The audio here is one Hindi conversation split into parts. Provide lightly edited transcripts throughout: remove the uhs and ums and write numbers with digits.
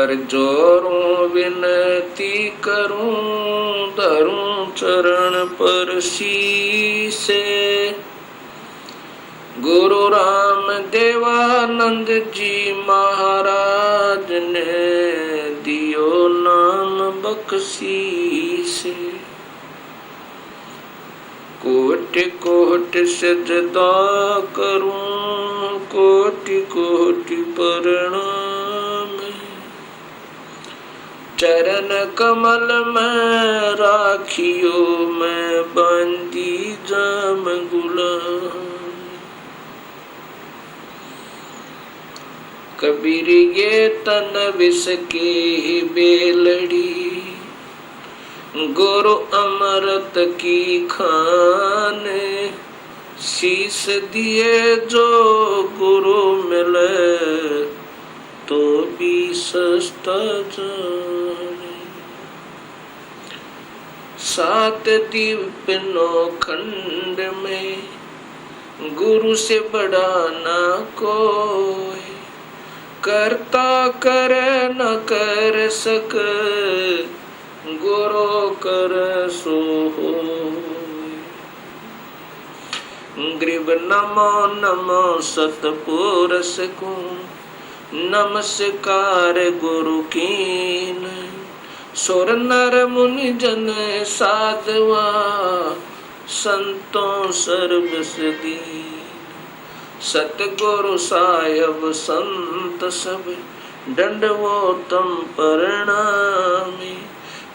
कर जोरूं विनती करूं, धरूं चरण पर शीसे। गुरु राम देवानंद जी महाराज ने दियो नाम बख्शीसे। कोटि कोटि सजदा करूं, कोटि कोटि प्रणाम। चरण कमल में राखियो, मैं बंदी जाम गुलाम। कबीर ये तन विष की बेलड़ी, गुरु अमृत की खान। शीस दिए जो गुरु मिले, तो भी सस्ता जाने। सात दीप नौ खंड में, गुरु से बड़ा ना कोई। करता करे न कर सक, गुरु कर सो होय। ग्रीव नमो नमो सतपुरुष को, नमस्कार गुरु कीन। सुर नर मुनि जन साधवा, संतों सर्वस दीन। सतगुरु साहिब संत सब, दंडवोतम प्रणामी।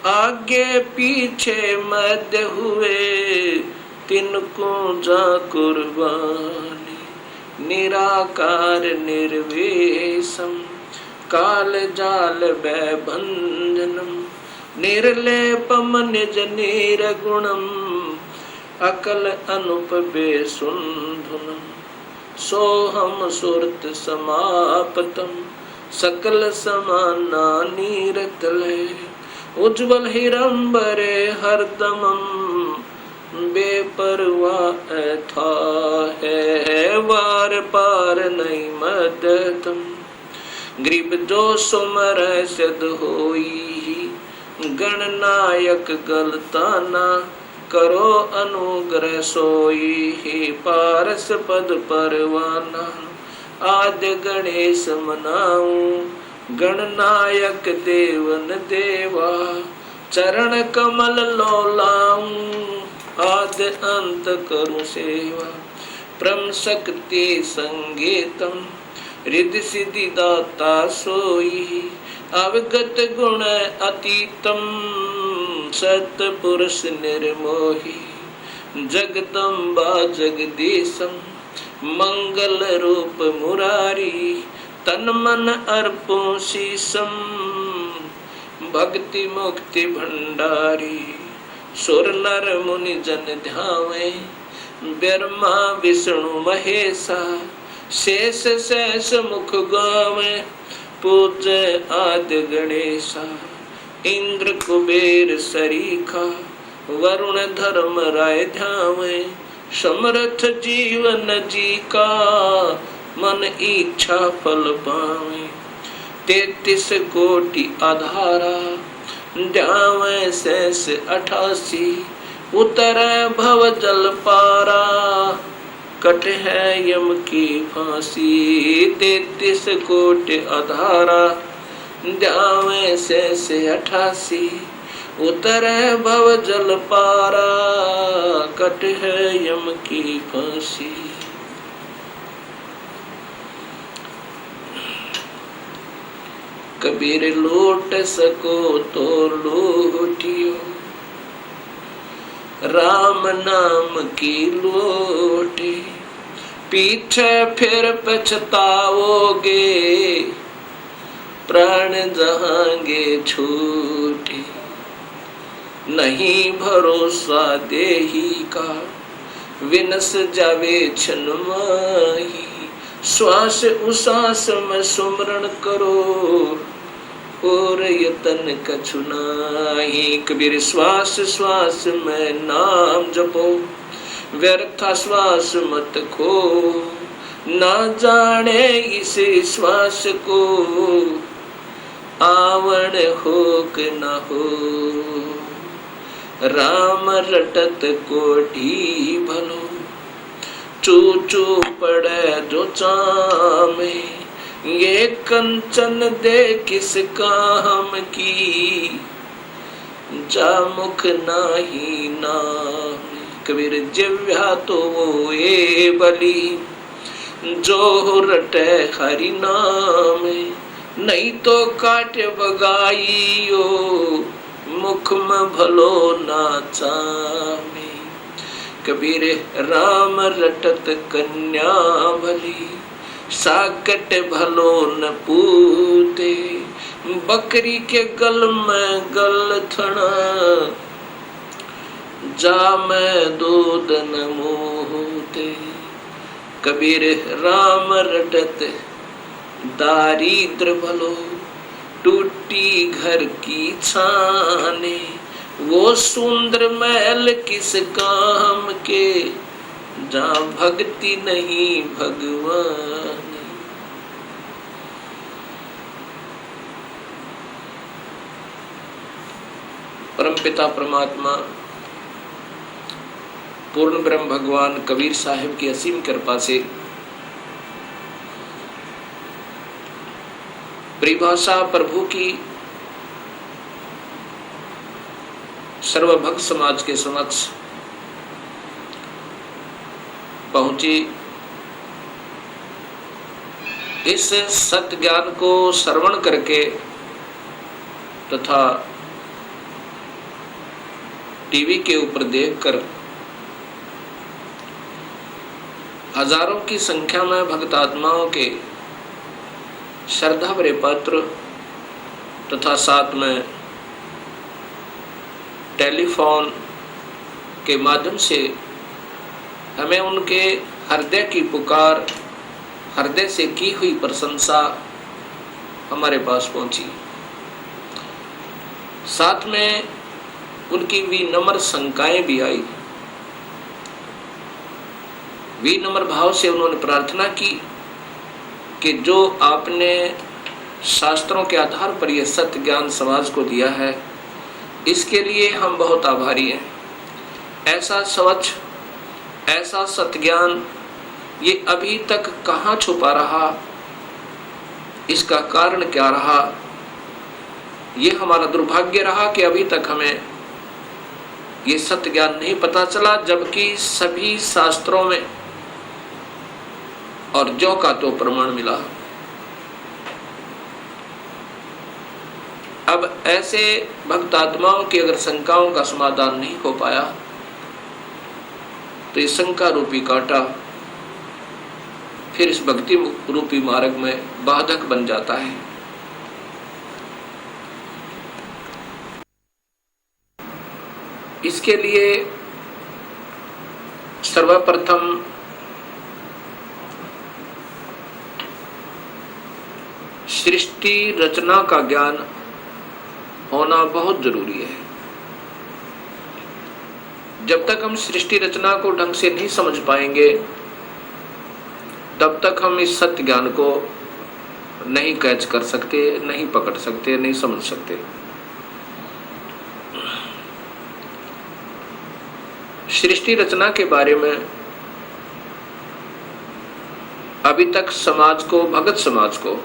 आगे पीछे मध्य हुए, तिनको जा कुर्बानी। निराकार निर्वेशम, काल जाल भयभंजनम। निर्लेपम निज निर्गुणम, अकल अनुप बेसुंधुनम। सोहम सुरत समापतम, सकल समाना नीरतले। उज्ज्वल हिरंबरे हरदमम, बेपरवाह था है वार पार नहीं मदतम। ग्रीब जो सुमर सिद्ध होई, गणनायक गलताना। करो अनुग्रह सोई, हे पारस पद परवाना। आद्य गणेश मनाऊं, गणनायक देवन देवा। चरण कमल लोलाऊं, आद्य अंत करूं सेवा। परम शक्ति संगीतम, रिद्धि सिद्धि दाता सोई। अवगत गुण अतीतम, सतपुरुष निर्मोही। जगदम्बा जगदीशम, मंगल रूप मुरारी। तन मन अर्पों शीसम, भक्ति मुक्ति भंडारी। सुर नर मुनि जन ध्यावे, ब्रह्मा विष्णु महेशा। शेष शेष मुख गावे, पूज्य आद्य गणेशा। इंद्र कुबेर सरीखा, वरुण धर्म राय ध्यावे। समर्थ जीवन जी का, मन इच्छा फल पावे। 33 कोटि आधारा, ध्यावे शेष 88। उतरे भव जल पारा, कट है यम की फांसी। 33 कोटि आधारा, ध्यावे शेष 88। उतरे भव जल पारा, कट है यम की फांसी। कबीर लूट सको तो लूटियो, राम नाम की लोटे। पीछे फिर पछताओगे, प्राण जहांगे छूटे। नहीं भरोसा देही का, विनस जावे क्षण माही। श्वास उश्वास में सुमरण करो, और यतन कछु नाही। कबीर श्वास श्वास में नाम जपो, व्यर्थ श्वास मत खो। ना जाने इस श्वास को, आवण होक न हो। राम रटत कोठी भलो, चू चू पड़े जो चामे। ये कंचन दे किस काम की, जा मुख नाही नाम। कबीर जिव्या तो वो ये बली, जो रटे हरि नाम। नहीं तो काट बगाइयो, मुख में भलो ना चामे। कबीर राम रटत कन्या भली, साकट भलो न पूते। बकरी के गल में गल थना, जा में दूध न मोहते। कबीर राम रटत दारिद्र भलो, टूटी घर की छाने। वो सुंदर महल किस काम के, जहाँ भक्ति नहीं भगवान। परमपिता परमात्मा पूर्ण ब्रह्म भगवान कबीर साहिब की असीम कृपा से परिभाषा प्रभु की सर्वभक्त समाज के समक्ष पहुंची। इस सत्य ज्ञान को श्रवण करके तथा टीवी के ऊपर देखकर हजारों की संख्या में भक्त आत्माओं के श्रद्धा भरे पत्र तथा साथ में टेलीफोन के माध्यम से हमें उनके हृदय की पुकार, हृदय से की हुई प्रशंसा हमारे पास पहुंची। साथ में उनकी विनम्र शंकाएं भी आई। विनम्र भाव से उन्होंने प्रार्थना की कि जो आपने शास्त्रों के आधार पर यह सत्य ज्ञान समाज को दिया है, इसके लिए हम बहुत आभारी हैं। ऐसा स्वच्छ, ऐसा सत्य ज्ञान ये अभी तक कहाँ छुपा रहा, इसका कारण क्या रहा? ये हमारा दुर्भाग्य रहा कि अभी तक हमें ये सत्य ज्ञान नहीं पता चला, जबकि सभी शास्त्रों में और जो का तो प्रमाण मिला। अब ऐसे भक्त आत्माओं की अगर शंकाओं का समाधान नहीं हो पाया तो ये शंका रूपी कांटा फिर इस भक्ति रूपी मार्ग में बाधक बन जाता है। इसके लिए सर्वप्रथम सृष्टि रचना का ज्ञान होना बहुत जरूरी है। जब तक हम सृष्टि रचना को ढंग से नहीं समझ पाएंगे, तब तक हम इस सत्य ज्ञान को नहीं कैच कर सकते, नहीं पकड़ सकते, नहीं समझ सकते। सृष्टि रचना के बारे में अभी तक समाज को, भगत समाज को,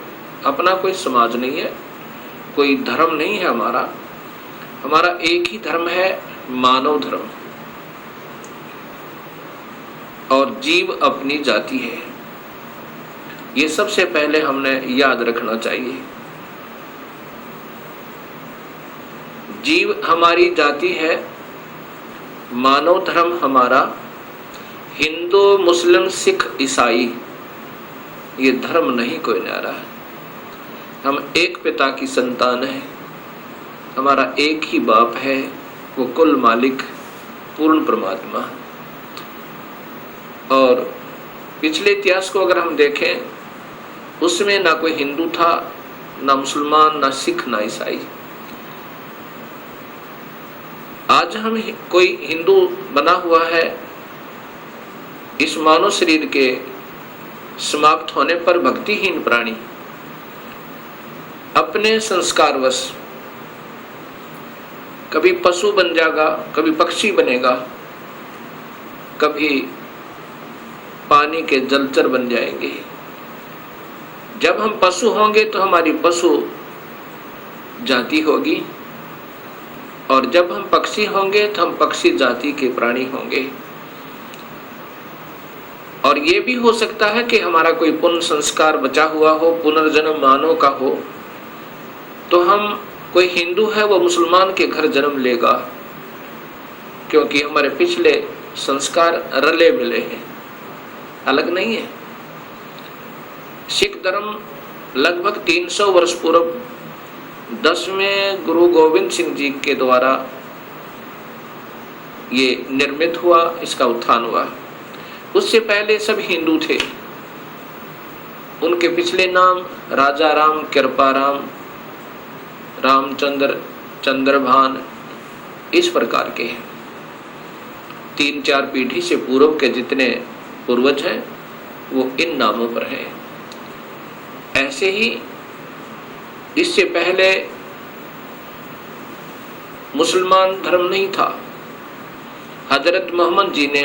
अपना कोई समाज नहीं है, कोई धर्म नहीं है हमारा एक ही धर्म है, मानव धर्म, और जीव अपनी जाति है। ये सबसे पहले हमने याद रखना चाहिए। जीव हमारी जाति है, मानव धर्म हमारा, हिंदू मुस्लिम सिख ईसाई ये धर्म नहीं कोई न्यारा है। हम एक पिता की संतान हैं, हमारा एक ही बाप है, वो कुल मालिक पूर्ण परमात्मा। और पिछले इतिहास को अगर हम देखें, उसमें ना कोई हिंदू था, ना मुसलमान, ना सिख, ना ईसाई। आज हम कोई हिंदू बना हुआ है, इस मानव शरीर के समाप्त होने पर भक्तिहीन प्राणी अपने संस्कारवश कभी पशु बन जाएगा, कभी पक्षी बनेगा, कभी पानी के जलचर बन जाएंगे। जब हम पशु होंगे तो हमारी पशु जाति होगी, और जब हम पक्षी होंगे तो हम पक्षी जाति के प्राणी होंगे। और ये भी हो सकता है कि हमारा कोई पुण्य संस्कार बचा हुआ हो, पुनर्जन्म मानव का हो, तो हम, कोई हिंदू है वो मुसलमान के घर जन्म लेगा, क्योंकि हमारे पिछले संस्कार रले मिले हैं, अलग नहीं है। सिख धर्म लगभग 300 वर्ष पूर्व 10वें गुरु गोविंद सिंह जी के द्वारा ये निर्मित हुआ, इसका उत्थान हुआ। उससे पहले सब हिंदू थे। उनके पिछले नाम राजा राम, कृपा राम, रामचंद्र, चंद्रभान, इस प्रकार के हैं। 3-4 पीढ़ी से पूर्व के जितने पूर्वज हैं वो इन नामों पर हैं। ऐसे ही इससे पहले मुसलमान धर्म नहीं था। हजरत मोहम्मद जी ने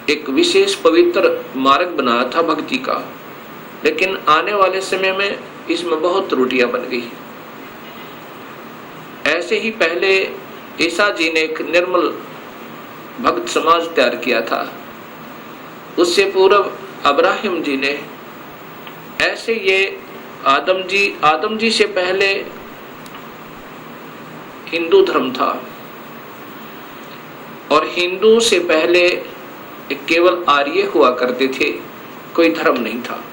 एक विशेष पवित्र मार्ग बनाया था भक्ति का, लेकिन आने वाले समय में इसमें बहुत त्रुटियां बन गई। ऐसे ही पहले ईसा जी ने एक निर्मल भक्त समाज तैयार किया था, उससे पूर्व अब्राहिम जी ने, ऐसे ये आदम जी से पहले हिंदू धर्म था, और हिंदू से पहले केवल आर्य हुआ करते थे, कोई धर्म नहीं था।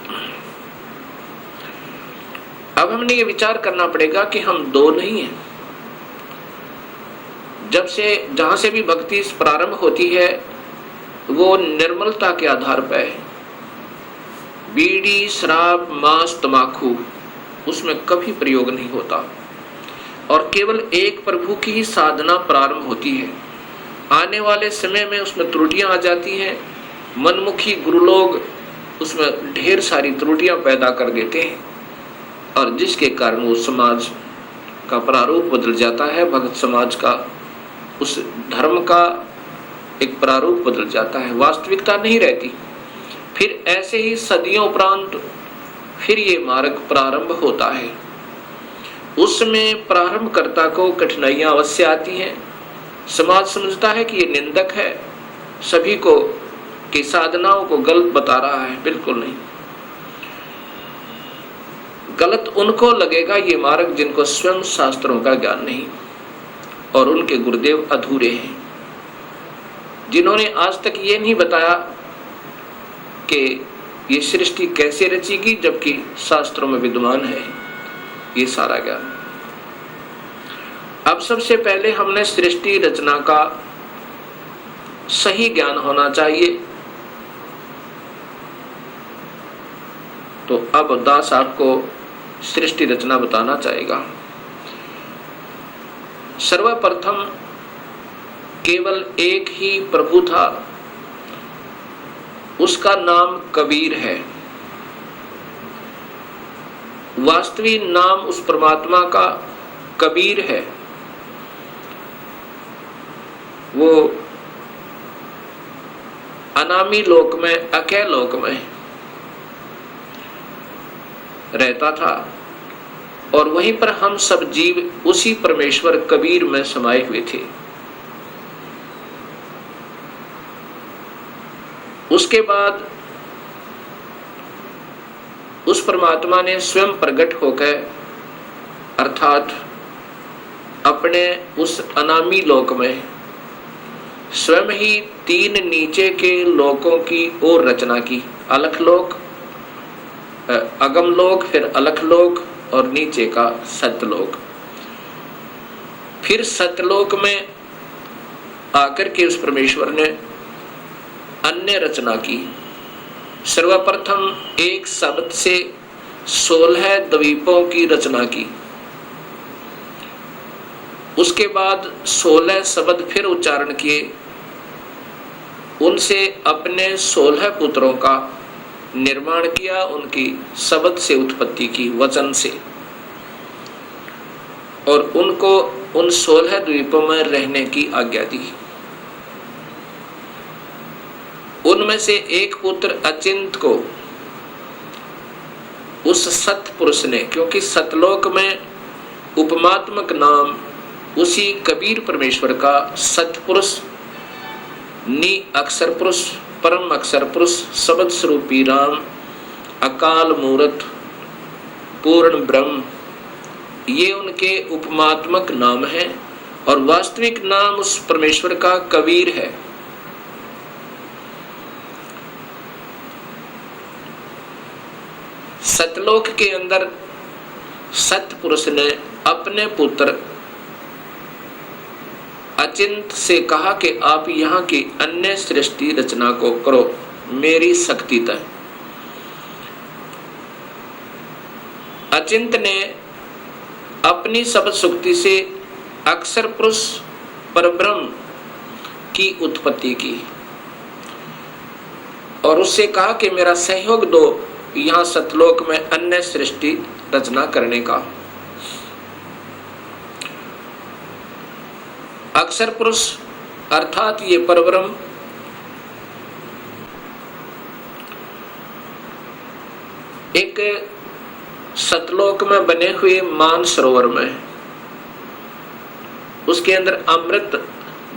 अब हमने ये विचार करना पड़ेगा कि हम दो नहीं हैं। जहां से भी भक्ति प्रारंभ होती है वो निर्मलता के आधार पर है। बीड़ी, शराब, मांस, तमाकू उसमें कभी प्रयोग नहीं होता, और केवल एक प्रभु की ही साधना प्रारंभ होती है। आने वाले समय में उसमें त्रुटियां आ जाती हैं। मनमुखी गुरु लोग उसमें ढेर सारी त्रुटियां पैदा कर देते हैं, और जिसके कारण वो समाज का प्रारूप बदल जाता है, भक्त समाज का, उस धर्म का एक प्रारूप बदल जाता है, वास्तविकता नहीं रहती। फिर ऐसे ही सदियों उपरांत फिर ये मार्ग प्रारंभ होता है। उसमें प्रारंभकर्ता को कठिनाइयां अवश्य आती हैं। समाज समझता है कि ये निंदक है, सभी को की साधनाओं को गलत बता रहा है। बिल्कुल नहीं, गलत उनको लगेगा ये मार्ग जिनको स्वयं शास्त्रों का ज्ञान नहीं, और उनके गुरुदेव अधूरे हैं, जिन्होंने आज तक ये नहीं बताया कि ये सृष्टि कैसे रचेगी, जबकि शास्त्रों में विद्यमान है ये सारा ज्ञान। अब सबसे पहले हमने सृष्टि रचना का सही ज्ञान होना चाहिए। तो अब दास आपको सृष्टि रचना बताना चाहेगा। सर्वप्रथम केवल एक ही प्रभु था, उसका नाम कबीर है। वास्तविक नाम उस परमात्मा का कबीर है। वो अनामी लोक में, अकय लोक में रहता था, और वहीं पर हम सब जीव उसी परमेश्वर कबीर में समाये हुए थे। उसके बाद उस परमात्मा ने स्वयं प्रकट होकर, अर्थात अपने उस अनामी लोक में स्वयं ही 3 नीचे के लोकों की ओर रचना की। अलख लोक, अगम लोक, फिर अलख लोक, और नीचे का सत्यलोक। फिर सत्यलोक में आकर के उस परमेश्वर ने अन्य रचना की। सर्वप्रथम एक शब्द से 16 द्वीपों की रचना की। उसके बाद 16 शब्द फिर उच्चारण किए, उनसे अपने 16 पुत्रों का निर्माण किया, उनकी शब्द से उत्पत्ति की, वचन से। और उनको उन 16 द्वीपों में रहने की आज्ञा दी। उनमें से एक पुत्र अचिंत को उस सतपुरुष ने, क्योंकि सतलोक में उपमात्मक नाम उसी कबीर परमेश्वर का सतपुरुष, नि अक्षर पुरुष, परम अक्षर पुरुष, शब्द स्वरूपी राम, अकाल मूर्त, पूर्ण ब्रह्म, ये उनके उपमात्मक नाम है। और वास्तविक नाम उस परमेश्वर का कबीर है। सतलोक के अंदर सतपुरुष ने अपने पुत्र अचिंत से कहा कि आप यहाँ की अन्य सृष्टि रचना को करो मेरी शक्ति तक। अचिंत ने अपनी शब्द शक्ति से अक्षर पुरुष परब्रह्म की उत्पत्ति की और उससे कहा कि मेरा सहयोग दो यहाँ सतलोक में अन्य सृष्टि रचना करने का। अक्षर पुरुष अर्थात ये परब्रह्म एक सतलोक में बने हुए मान सरोवर में, उसके अंदर अमृत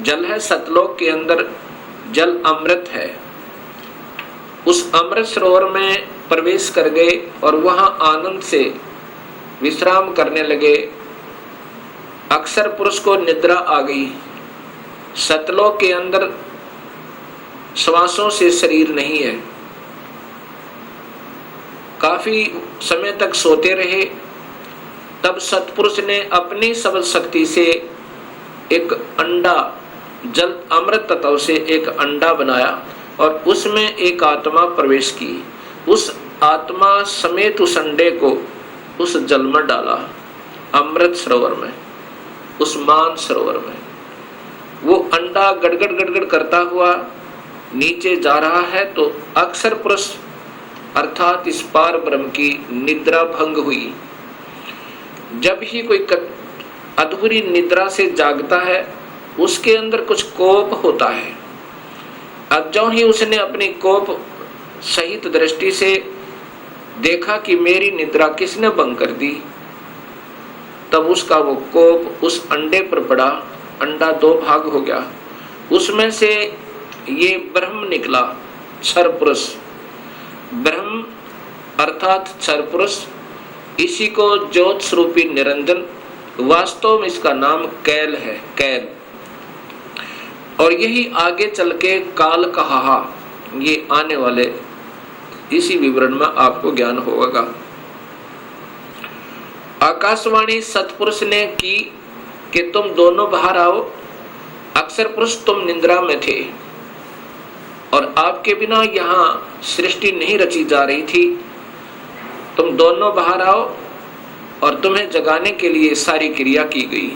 जल है। सतलोक के अंदर जल अमृत है। उस अमृत सरोवर में प्रवेश कर गए और वहां आनंद से विश्राम करने लगे। अक्षर पुरुष को निद्रा आ गई। सतलोक के अंदर श्वासों से शरीर नहीं है। काफी समय तक सोते रहे। तब सतपुरुष ने अपनी शब्द शक्ति से एक अंडा, जल अमृत तत्व से एक अंडा बनाया और उसमें एक आत्मा प्रवेश की। उस आत्मा समेत उस अंडे को उस जल में डाला, अमृत सरोवर में, उस मान सरोवर में। वो अंडा गड़गड़ गड़गड़ करता हुआ नीचे जा रहा है तो अक्षर पुरुष अर्थात इस पार ब्रह्म की निद्रा भंग हुई। जब ही कोई अधूरी निद्रा से जागता है उसके अंदर कुछ कोप होता है। अब जो ही उसने अपनी कोप सहित दृष्टि से देखा कि मेरी निद्रा किसने भंग कर दी, तब उसका वो कोप उस अंडे पर पड़ा। अंडा दो भाग हो गया। उसमें से ये ब्रह्म निकला, क्षर पुरुष। ब्रह्म अर्थात क्षर पुरुष, इसी को ज्योत स्वरूपी निरंजन, वास्तव में इसका नाम कैल है, कैल। और यही आगे चल के काल कहा, ये आने वाले इसी विवरण में आपको ज्ञान होगा। आकाशवाणी सतपुरुष ने की कि तुम दोनों बाहर आओ। अक्षर पुरुष तुम निद्रा में थे और आपके बिना यहाँ सृष्टि नहीं रची जा रही थी। तुम दोनों बाहर आओ और तुम्हें जगाने के लिए सारी क्रिया की गई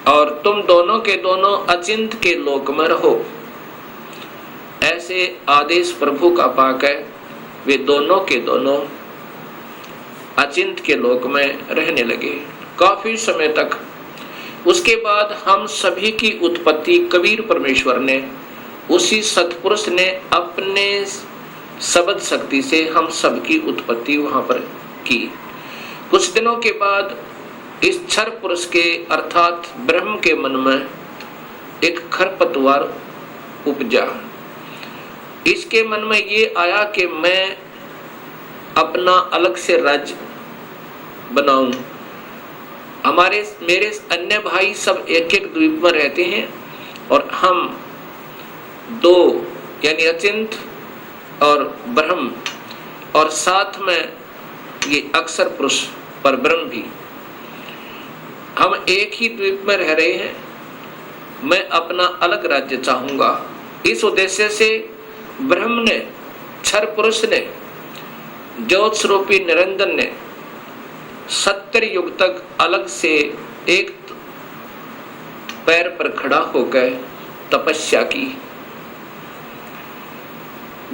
और तुम दोनों के दोनों अचिंत के लोक में रहो। ऐसे आदेश प्रभु का पाक है। वे दोनों के दोनों अचिंत के लोक में रहने लगे काफी समय तक। उसके बाद हम सभी की उत्पत्ति कबीर परमेश्वर ने, उसी सतपुरुष ने अपने शब्द शक्ति से हम सबकी उत्पत्ति वहां पर की। कुछ दिनों के बाद इस क्षर पुरुष के अर्थात ब्रह्म के मन में एक खरपतवार उपजा। इसके मन में ये आया कि मैं अपना अलग से राज्य बनाऊं। मेरे अन्य भाई सब एक एक द्वीप में रहते हैं और हम दो यानी अचिंत और ब्रह्म और साथ में ये अक्षर पुरुष पर ब्रह्म भी, हम एक ही द्वीप में रह रहे हैं। मैं अपना अलग राज्य चाहूंगा। इस उद्देश्य से ब्रह्म ने, क्षर पुरुष ने, ज्योत स्वरूपी निरंजन ने 70 युग तक अलग से एक पैर पर खड़ा होकर तपस्या की।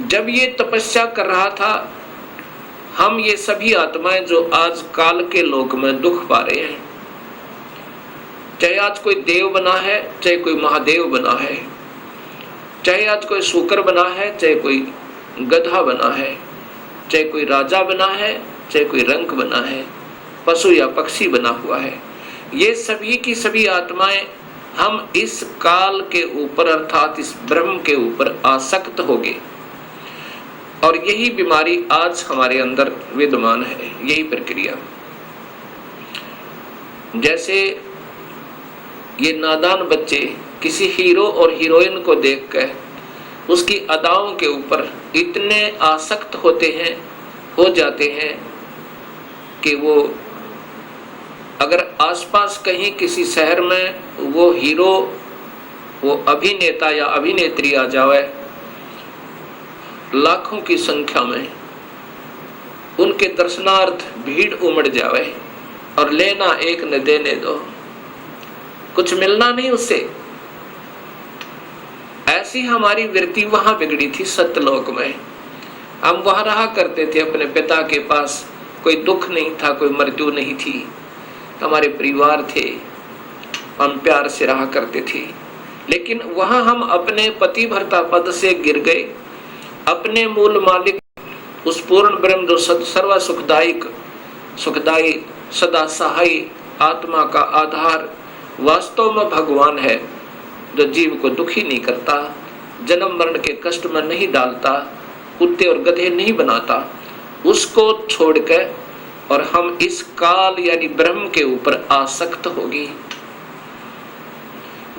जब ये तपस्या कर रहा था हम ये सभी आत्माएं जो आज काल के लोक में दुख पा रहे हैं, चाहे आज कोई देव बना है, चाहे कोई महादेव बना है, चाहे आज कोई शूकर बना है, चाहे कोई गधा बना है, चाहे कोई राजा बना है, चाहे कोई रंक बना है, पशु या पक्षी बना हुआ है, ये सभी की सभी आत्माएं हम इस काल के ऊपर अर्थात इस ब्रह्म के ऊपर आसक्त हो गए। और यही बीमारी आज हमारे अंदर विद्यमान है, यही प्रक्रिया। जैसे ये नादान बच्चे किसी हीरो और हीरोइन को देखकर उसकी अदाओं के ऊपर इतने आसक्त हो जाते हैं कि वो अगर आसपास कहीं किसी शहर में वो हीरो, वो अभिनेता या अभिनेत्री आ जाए, लाखों की संख्या में उनके दर्शनार्थ भीड़ उमड़ जाए और लेना एक न देने दो, कुछ मिलना नहीं उससे। ऐसी हमारी वृत्ति वहां बिगड़ी थी सत्यलोक में। हम वहां रहा करते थे अपने पिता के पास, कोई दुख नहीं था, कोई मृत्यु नहीं थी, हमारे परिवार थे, हम प्यार से रहा करते थे। लेकिन वहां हम अपने पति भर्ता पद से गिर गए, अपने मूल मालिक उस पूर्ण ब्रह्म जो सर्व सुखदायी सदा सहाय आत्मा का आधार वास्तव में भगवान है, जो जीव को दुखी नहीं करता, जन्म मरण के कष्ट में नहीं डालता, कुत्ते और गधे नहीं बनाता, उसको छोड़कर और हम इस काल यानी ब्रह्म के ऊपर आसक्त होगी।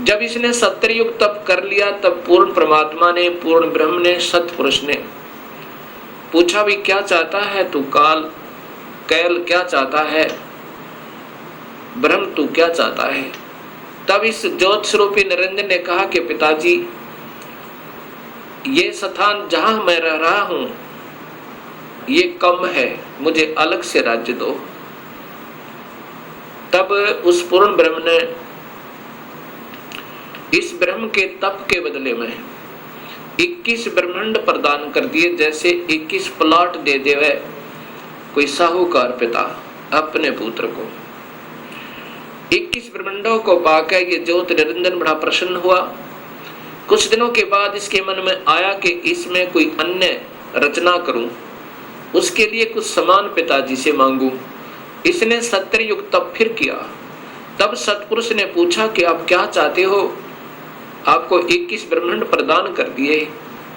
जब इसने सत्युग तप कर लिया, तब पूर्ण परमात्मा ने, पूर्ण ब्रह्म ने, सतपुरुष ने पूछा भी क्या चाहता है तू काल, कैल क्या चाहता है, ब्रह्म तू क्या चाहता है। तब इस ज्योत स्वरूपी निरंजन ने कहा कि पिताजी, ये स्थान जहां मैं रह रहा हूं ये कम है, मुझे अलग से राज्य दो। तब उस पूर्ण ब्रह्म ने इस ब्रह्म के तप के बदले में 21 ब्रह्मांड प्रदान कर दिए, जैसे 21 प्लॉट दे देवे कोई साहूकार पिता अपने पुत्र को। 21 ब्रह्मांडों को पाकर ये ज्योत निरंजन बड़ा प्रसन्न हुआ। कुछ दिनों के बाद इसके मन में आया कि इसमें कोई अन्य रचना करूं, उसके लिए कुछ सामान पिताजी से मांगू। इसने सत्ययुग तप फिर किया। तब सतपुरुष ने पूछा कि आप क्या चाहते हो, आपको 21 ब्रह्मांड प्रदान कर दिए।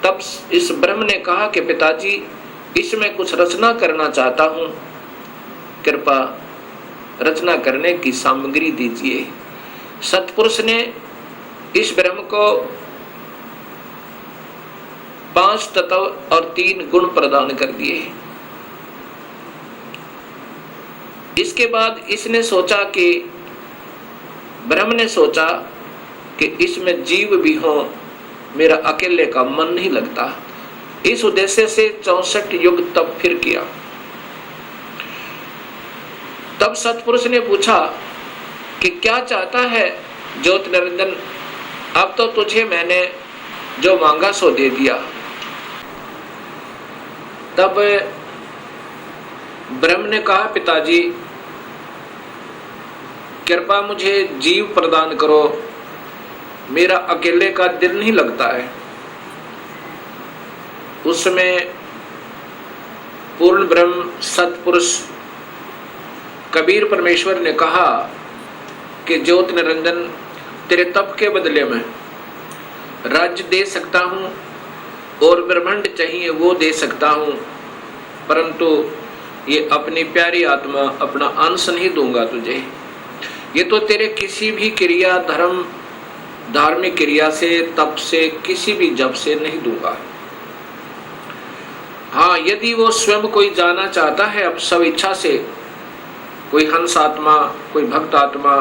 तब इस ब्रह्म ने कहा कि पिताजी, इसमें कुछ रचना करना चाहता हूं, कृपा रचना करने की सामग्री दीजिए। सतपुरुष ने इस ब्रह्म को 5 तत्व और 3 गुण प्रदान कर दिए। इसके बाद इसने सोचा कि ब्रह्म ने सोचा कि इसमें जीव भी हो, मेरा अकेले का मन नहीं लगता। इस उद्देश्य से 64 युग तप फिर किया। तब सतपुरुष ने पूछा कि क्या चाहता है ज्योत निरंजन, अब तो तुझे मैंने जो मांगा सो दे दिया। तब ब्रह्म ने कहा पिताजी, कृपा मुझे जीव प्रदान करो, मेरा अकेले का दिल नहीं लगता है। उसमें पूर्ण ब्रह्म सतपुरुष कबीर परमेश्वर ने कहा कि ज्योत निरंजन, तेरे तप के बदले में राज्य दे सकता हूं और ब्रह्मांड चाहिए वो दे सकता हूं, परंतु ये अपनी प्यारी आत्मा, अपना अंश नहीं दूंगा तुझे। ये तो तेरे किसी भी क्रिया, धर्म, धार्मिक क्रिया से, तप से, किसी भी जप से नहीं दूंगा। हाँ, यदि वो स्वयं कोई जाना चाहता है अब सब इच्छा से, कोई हंस आत्मा, कोई भक्त आत्मा,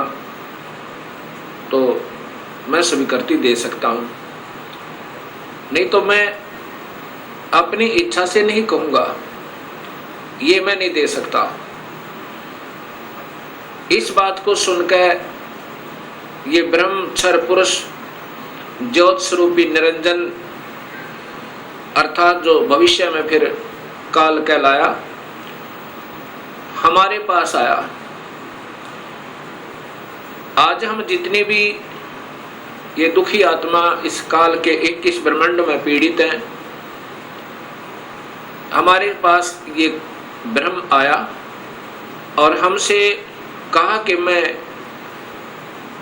तो मैं स्वीकृति दे सकता हूं, नहीं तो मैं अपनी इच्छा से नहीं कहूंगा, ये मैं नहीं दे सकता। इस बात को सुनकर ये ब्रह्मक्षर पुरुष ज्योत स्वरूपी निरंजन अर्थात जो भविष्य में फिर काल कहलाया, हमारे पास आया। आज हम जितने भी ये दुखी आत्मा इस काल के 21 ब्रह्मांड में पीड़ित हैं, हमारे पास ये ब्रह्म आया और हमसे कहा कि मैं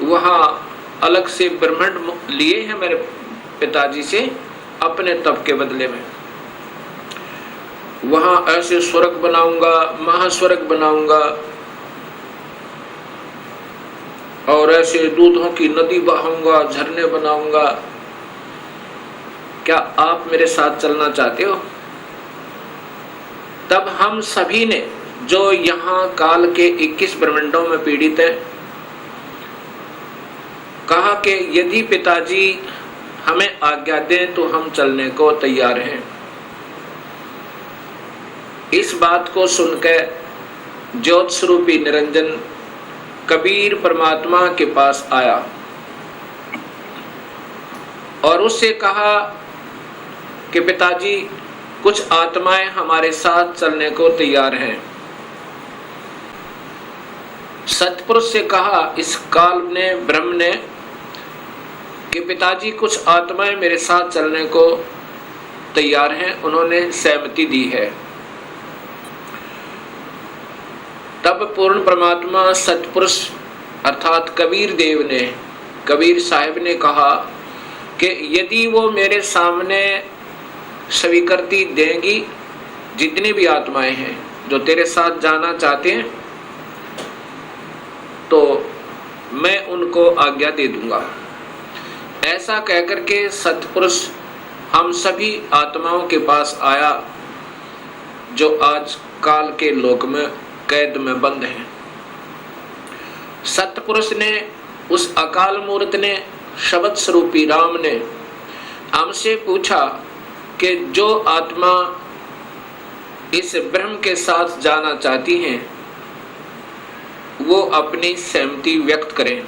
वहाँ अलग से ब्रह्मांड लिए हैं मेरे पिताजी से अपने तप के बदले में। वहाँ ऐसे स्वर्ग बनाऊंगा, महास्वर्ग बनाऊंगा और ऐसे दूधों की नदी बहाऊंगा, झरने बनाऊंगा। क्या आप मेरे साथ चलना चाहते हो? तब हम सभी ने जो यहाँ काल के 21 ब्रह्मांडों में पीड़ित है, कहा कि यदि पिताजी हमें आज्ञा दें तो हम चलने को तैयार हैं। इस बात को सुनकर ज्योत स्वरूपी निरंजन कबीर परमात्मा के पास आया और उससे कहा कि पिताजी, कुछ आत्माएं हमारे साथ चलने को तैयार हैं। सतपुरुष से कहा इस काल ने, ब्रह्म ने, कि पिताजी कुछ आत्माएं मेरे साथ चलने को तैयार हैं। उन्होंने सहमति दी है। तब पूर्ण परमात्मा सतपुरुष अर्थात कबीर देव ने, कबीर साहिब ने कहा कि यदि वो मेरे सामने स्वीकृति देंगी, जितनी भी आत्माएं हैं जो तेरे साथ जाना चाहते हैं, तो मैं उनको आज्ञा दे दूंगा। ऐसा कहकर के सतपुरुष हम सभी आत्माओं के पास आया जो आज काल के लोक में कैद में बंद हैं। सतपुरुष ने, उस अकाल मूर्त ने, शब्द स्वरूपी राम ने हमसे पूछा कि जो आत्मा इस ब्रह्म के साथ जाना चाहती हैं वो अपनी सहमति व्यक्त करें।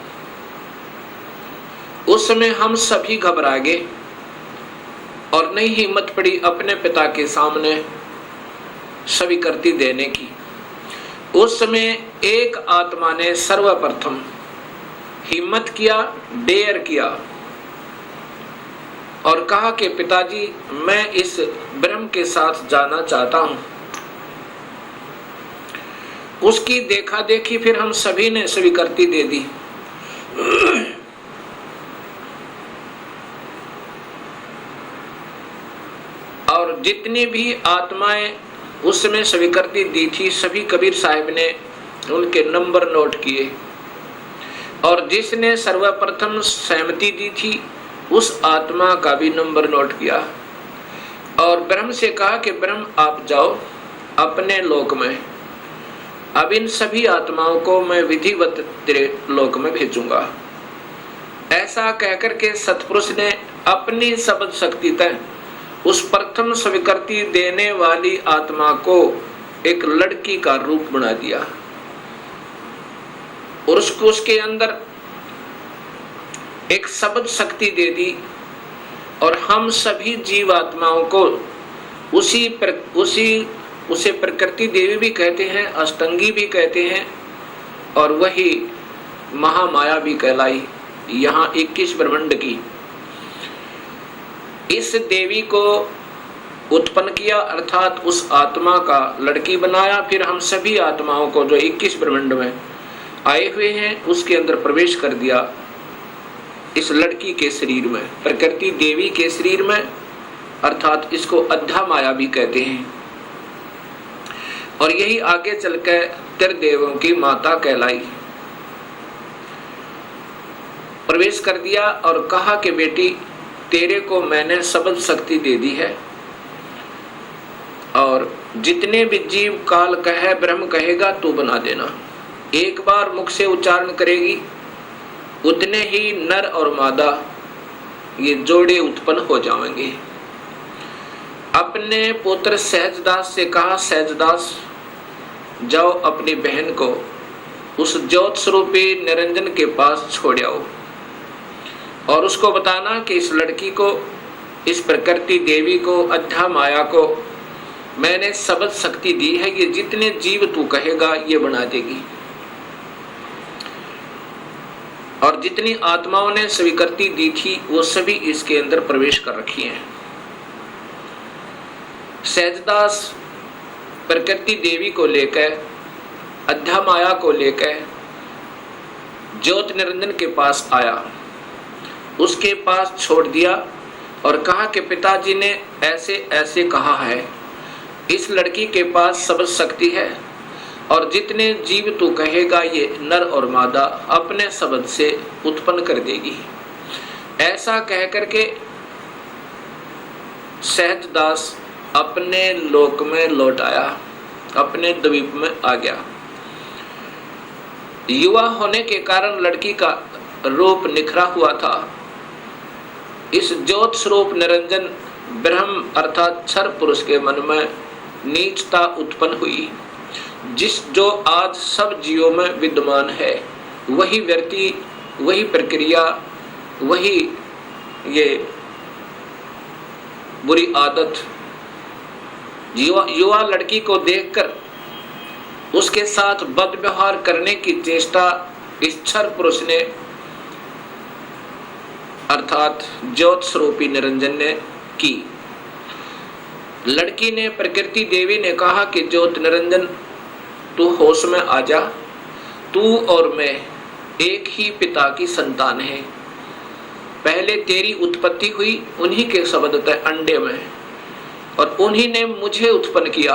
उस समय हम सभी घबरा गए और नहीं हिम्मत पड़ी अपने पिता के सामने स्वीकृति देने की। उस समय एक आत्मा ने सर्वप्रथम हिम्मत किया, डेयर किया और कहा कि पिताजी, मैं इस ब्रह्म के साथ जाना चाहता हूं। उसकी देखा देखी फिर हम सभी ने स्वीकृति दे दी। और जितनी भी आत्माएं उस समय स्वीकृति दी थी, सभी कबीर साहिब ने उनके नंबर नोट किए और जिसने सर्वप्रथम सहमति दी थी उस आत्मा का भी नंबर नोट किया और ब्रह्म से कहा कि ब्रह्म आप जाओ अपने लोक में, अब इन सभी आत्माओं को मैं विधिवत तेरे लोक में भेजूंगा। ऐसा कहकर के सतपुरुष ने अपनी शब्द शक्ति तय उस प्रथम स्वीकृति देने वाली आत्मा को एक लड़की का रूप बना दिया और उसको उसके अंदर एक शब्द शक्ति दे दी और हम सभी जीवात्माओं को उसे प्रकृति देवी भी कहते हैं, अष्टंगी भी कहते हैं और वही महामाया भी कहलाई। यहाँ 21 ब्रह्मांड की इस देवी को उत्पन्न किया अर्थात उस आत्मा का लड़की बनाया। फिर हम सभी आत्माओं को जो 21 ब्रह्मांड में आए हुए हैं उसके अंदर प्रवेश कर दिया, इस लड़की के शरीर में, प्रकृति देवी के शरीर में, अर्थात इसको अध्या माया भी कहते हैं और यही आगे चलकर त्रिदेवों की माता कहलाई। प्रवेश कर दिया और कहा कि बेटी, तेरे को मैंने शब्द शक्ति दे दी है और जितने भी जीव काल कहे, ब्रह्म कहेगा तू बना देना। एक बार मुख से उच्चारण करेगी उतने ही नर और मादा ये जोड़े उत्पन्न हो जाएंगे। अपने पुत्र सहजदास से कहा, सहजदास जाओ अपनी बहन को उस ज्योत स्वरूपी निरंजन के पास छोड़ आओ और उसको बताना कि इस लड़की को, इस प्रकृति देवी को, अध्या माया को मैंने सबद शक्ति दी है, ये जितने जीव तू कहेगा ये बना देगी। और जितनी आत्माओं ने स्वीकृति दी थी वो सभी इसके अंदर प्रवेश कर रखी हैं। सहजदास प्रकृति देवी को लेकर, अध्यामाया को लेकर ज्योत निरंजन के पास आया, उसके पास छोड़ दिया और कहा कि पिताजी ने ऐसे ऐसे कहा है, इस लड़की के पास सब शक्ति है और जितने जीव तू कहेगा ये नर और मादा अपने शब्द से उत्पन्न कर देगी। ऐसा कह करके सहजदास अपने लोक में लौट आया, अपने द्वीप में आ गया। युवा होने के कारण लड़की का रूप निखरा हुआ था। इस ज्योत स्वरूप निरंजन ब्रह्म अर्थात क्षर पुरुष के मन में नीचता उत्पन्न हुई, जो आज सब जीवों में विद्यमान है। वही व्यक्ति, वही प्रक्रिया, वही ये बुरी आदत युवा लड़की को देखकर उसके साथ बद व्यवहार करने की चेष्टा इस क्षर पुरुष ने अर्थात ज्योत स्वरूपी निरंजन ने की। लड़की ने, प्रकृति देवी ने कहा कि ज्योत निरंजन तू होश में आ जा, तू और मैं एक ही पिता की संतान है। पहले तेरी उत्पत्ति हुई उन्हीं के शब्द थे अंडे में और उन्हीं ने मुझे उत्पन्न किया।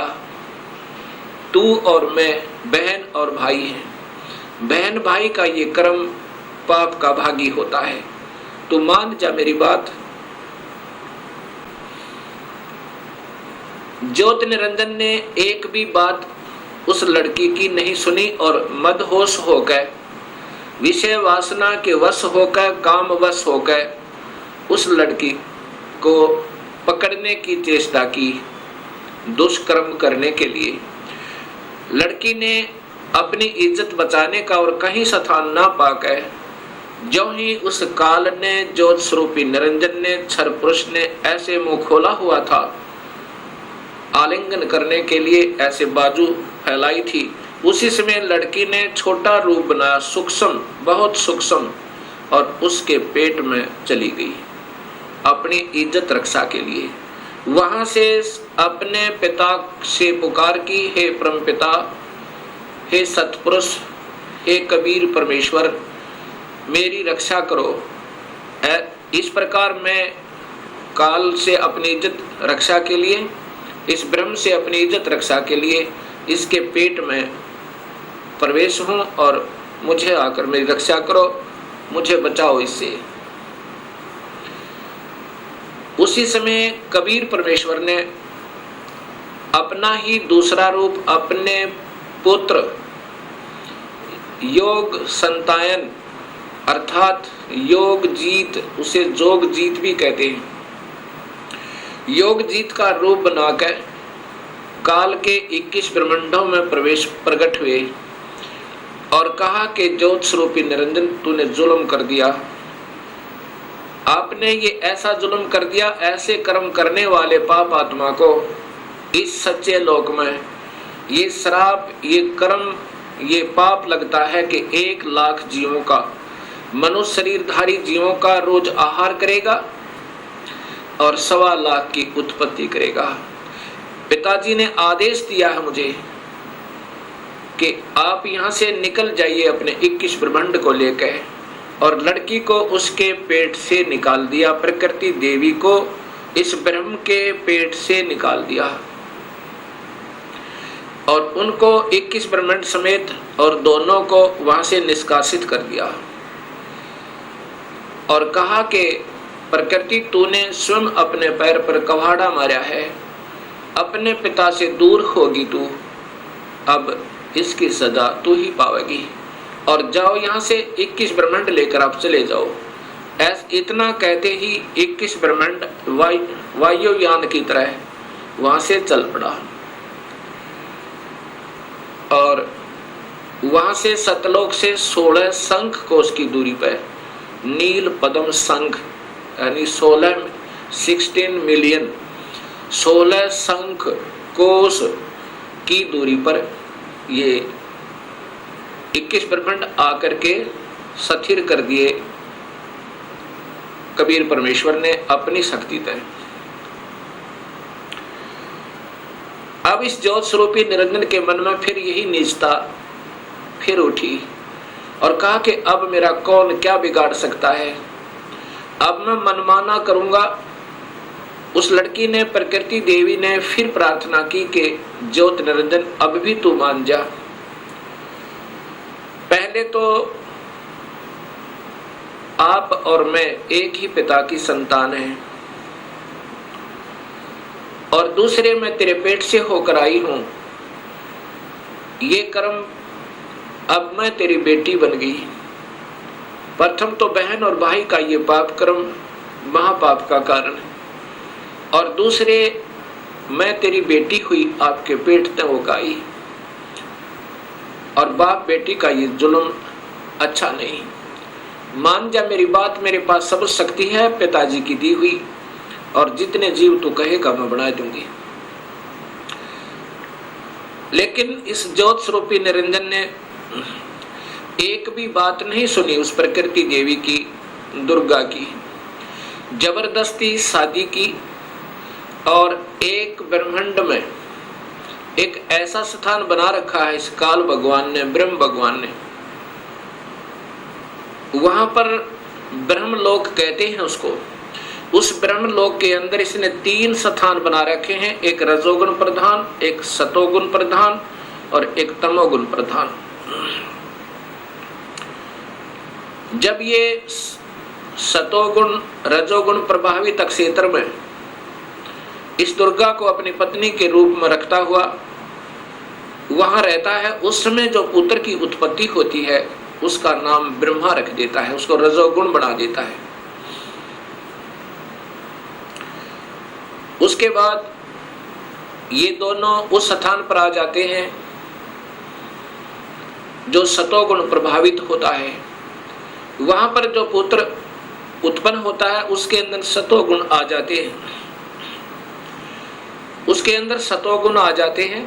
तू और मैं बहन और भाई हैं। बहन भाई का ये कर्म पाप का भागी होता है। तू मान जा मेरी बात। ज्योत निरंजन ने एक भी बात उस लड़की की नहीं सुनी और मदहोश होकर, विषय वासना के वश होकर, काम वश होकर उस लड़की को पकड़ने की चेष्टा की, दुष्कर्म करने के लिए। लड़की ने अपनी इज्जत बचाने का और कहीं स्थान ना पाकर, जो ही उस काल ने, ज्योत स्वरूपी निरंजन ने, क्षर पुरुष ने ऐसे मुंह खोला हुआ था आलिंगन करने के लिए, ऐसे बाजू फैलाई थी, उसी समय लड़की ने छोटा रूप बनाया, सूक्ष्म, बहुत सूक्ष्म, और उसके पेट में चली गई अपनी इज्जत रक्षा के लिए। वहां से अपने पिता से पुकार की, हे परम पिता, हे सतपुरुष, हे कबीर परमेश्वर, मेरी रक्षा करो। इस प्रकार मैं काल से अपनी इज्जत रक्षा के लिए, इस ब्रह्म से अपनी इज्जत रक्षा के लिए इसके पेट में प्रवेश हूं और मुझे आकर मेरी रक्षा करो, मुझे बचाओ इससे। उसी समय कबीर परमेश्वर ने अपना ही दूसरा रूप अपने पुत्र योग संतायन अर्थात योग जीत, उसे जोग जीत भी कहते हैं, योग जीत का रूप बनाकर काल के 21 ब्रह्मांडों में प्रकट हुए और कहा कि ज्योत स्वरूपी निरंजन तूने जुल्म कर दिया, आपने ये ऐसा जुल्म कर दिया, ऐसे कर्म करने वाले पाप आत्मा को इस सच्चे लोक में ये श्राप, ये कर्म, ये पाप लगता है कि 1 लाख जीवों का, मनुष्य शरीरधारी जीवों का रोज आहार करेगा और 1.25 लाख की उत्पत्ति करेगा। पिताजी ने आदेश दिया है मुझे कि आप यहाँ से निकल जाइए अपने 21 ब्रह्मांड को लेकर, और लड़की को उसके पेट से निकाल दिया, प्रकृति देवी को इस ब्रह्म के पेट से निकाल दिया और उनको 21 ब्रह्मांड समेत और दोनों को वहां से निष्कासित कर दिया और कहा कि प्रकृति तूने स्वयं अपने पैर पर कवाड़ा मारा है, अपने पिता से दूर होगी तू, अब इसकी सजा तू ही पावेगी और जाओ यहाँ से 21 ब्रह्मांड लेकर आप चले जाओ। इतना कहते ही 21 ब्रह्मांड वायुयान की तरह वहां से चल पड़ा और वहां से सतलोक से 16 शंख कोश की दूरी पर नील पद्म शंख यानी 16 मिलियन 16 शंख कोस की दूरी पर ये 21 ब्रह्मांड आकर के स्थिर कर दिए कबीर परमेश्वर ने अपनी शक्ति तय। अब इस ज्योत स्वरूपी निरंजन के मन में फिर यही नीचता फिर उठी और कहा कि अब मेरा कौन क्या बिगाड़ सकता है, अब मैं मनमाना करूंगा। उस लड़की ने, प्रकृति देवी ने फिर प्रार्थना की कि ज्योत निरंजन अब भी तू मान जा। पहले तो आप और मैं एक ही पिता की संतान हैं, और दूसरे मैं तेरे पेट से होकर आई हूं। ये कर्म, अब मैं तेरी बेटी बन गई। प्रथम तो बहन और भाई का ये पाप कर्म महापाप का कारण, और दूसरे मैं तेरी बेटी हुई आपके पेट में होकर आई, और बाप बेटी का ये जुल्म अच्छा नहीं। मान जा मेरी बात, मेरे पास सब शक्ति है पिताजी की दी हुई, और जितने जीव तू कहेगा मैं बना दूंगी। लेकिन इस ज्योत स्वरूपी निरंजन ने एक भी बात नहीं सुनी उस प्रकृति देवी की, दुर्गा की। जबरदस्ती शादी की, और एक ब्रह्मांड में एक ऐसा स्थान बना रखा है इस काल भगवान ने, ब्रह्म भगवान ने। वहां पर ब्रह्मलोक कहते हैं उसको। उस ब्रह्मलोक के अंदर इसने 3 स्थान बना रखे हैं, एक रजोगुण प्रधान, एक सतोगुण प्रधान और एक तमोगुण प्रधान। जब ये सतोगुण रजोगुण प्रभावित क्षेत्र में इस दुर्गा को अपनी पत्नी के रूप में रखता हुआ वहां रहता है, उस समय जो पुत्र की उत्पत्ति होती है उसका नाम ब्रह्मा रख देता है, उसको रजोगुण बना देता है। उसके बाद ये दोनों उस स्थान पर आ जाते हैं जो सतोगुण प्रभावित होता है। वहां पर जो पुत्र उत्पन्न होता है उसके अंदर सतोगुण आ जाते हैं, उसके अंदर सतोगुण आ जाते हैं,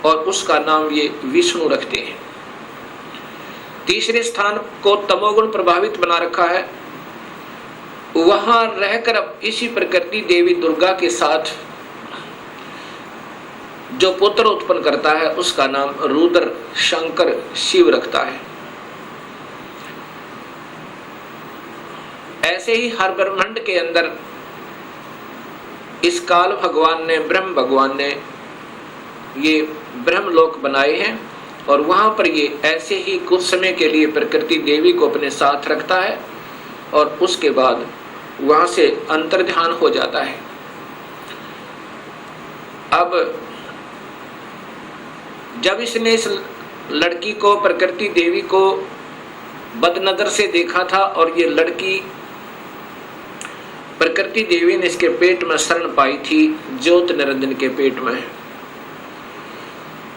और उसका नाम ये विष्णु रखते हैं। तीसरे स्थान को तमोगुण प्रभावित बना रखा है। वहां रहकर अब इसी प्रकृति देवी दुर्गा के साथ जो पुत्र उत्पन्न करता है उसका नाम रुद्र शंकर शिव रखता है। ऐसे ही हर ब्रह्मांड के अंदर इस काल भगवान ने, ब्रह्म भगवान ने ये ब्रह्मलोक बनाए हैं, और वहां पर ये ऐसे ही कुछ समय के लिए प्रकृति देवी को अपने साथ रखता है, और उसके बाद वहां से अंतर्ध्यान हो जाता है। अब जब इसने इस लड़की को, प्रकृति देवी को बदनजर से देखा था, और ये लड़की प्रकृति देवी ने इसके पेट में शरण पाई थी, ज्योत निरंजन के पेट में,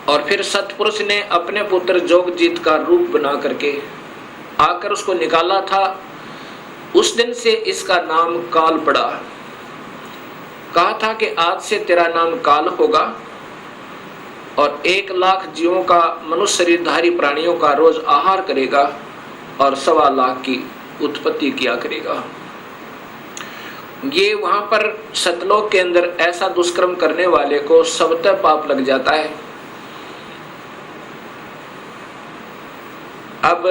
और फिर सतपुरुष ने अपने पुत्र जोगजीत का रूप बना करके आकर उसको निकाला था। उस दिन से इसका नाम काल पड़ा। कहा था कि आज से तेरा नाम काल होगा, और 1 लाख जीवों का, मनुष्य शरीरधारी प्राणियों का रोज आहार करेगा, और 1.25 लाख की उत्पत्ति किया करेगा। ये वहां पर सतलोक के अंदर ऐसा दुष्कर्म करने वाले को सबतः पाप लग जाता है। अब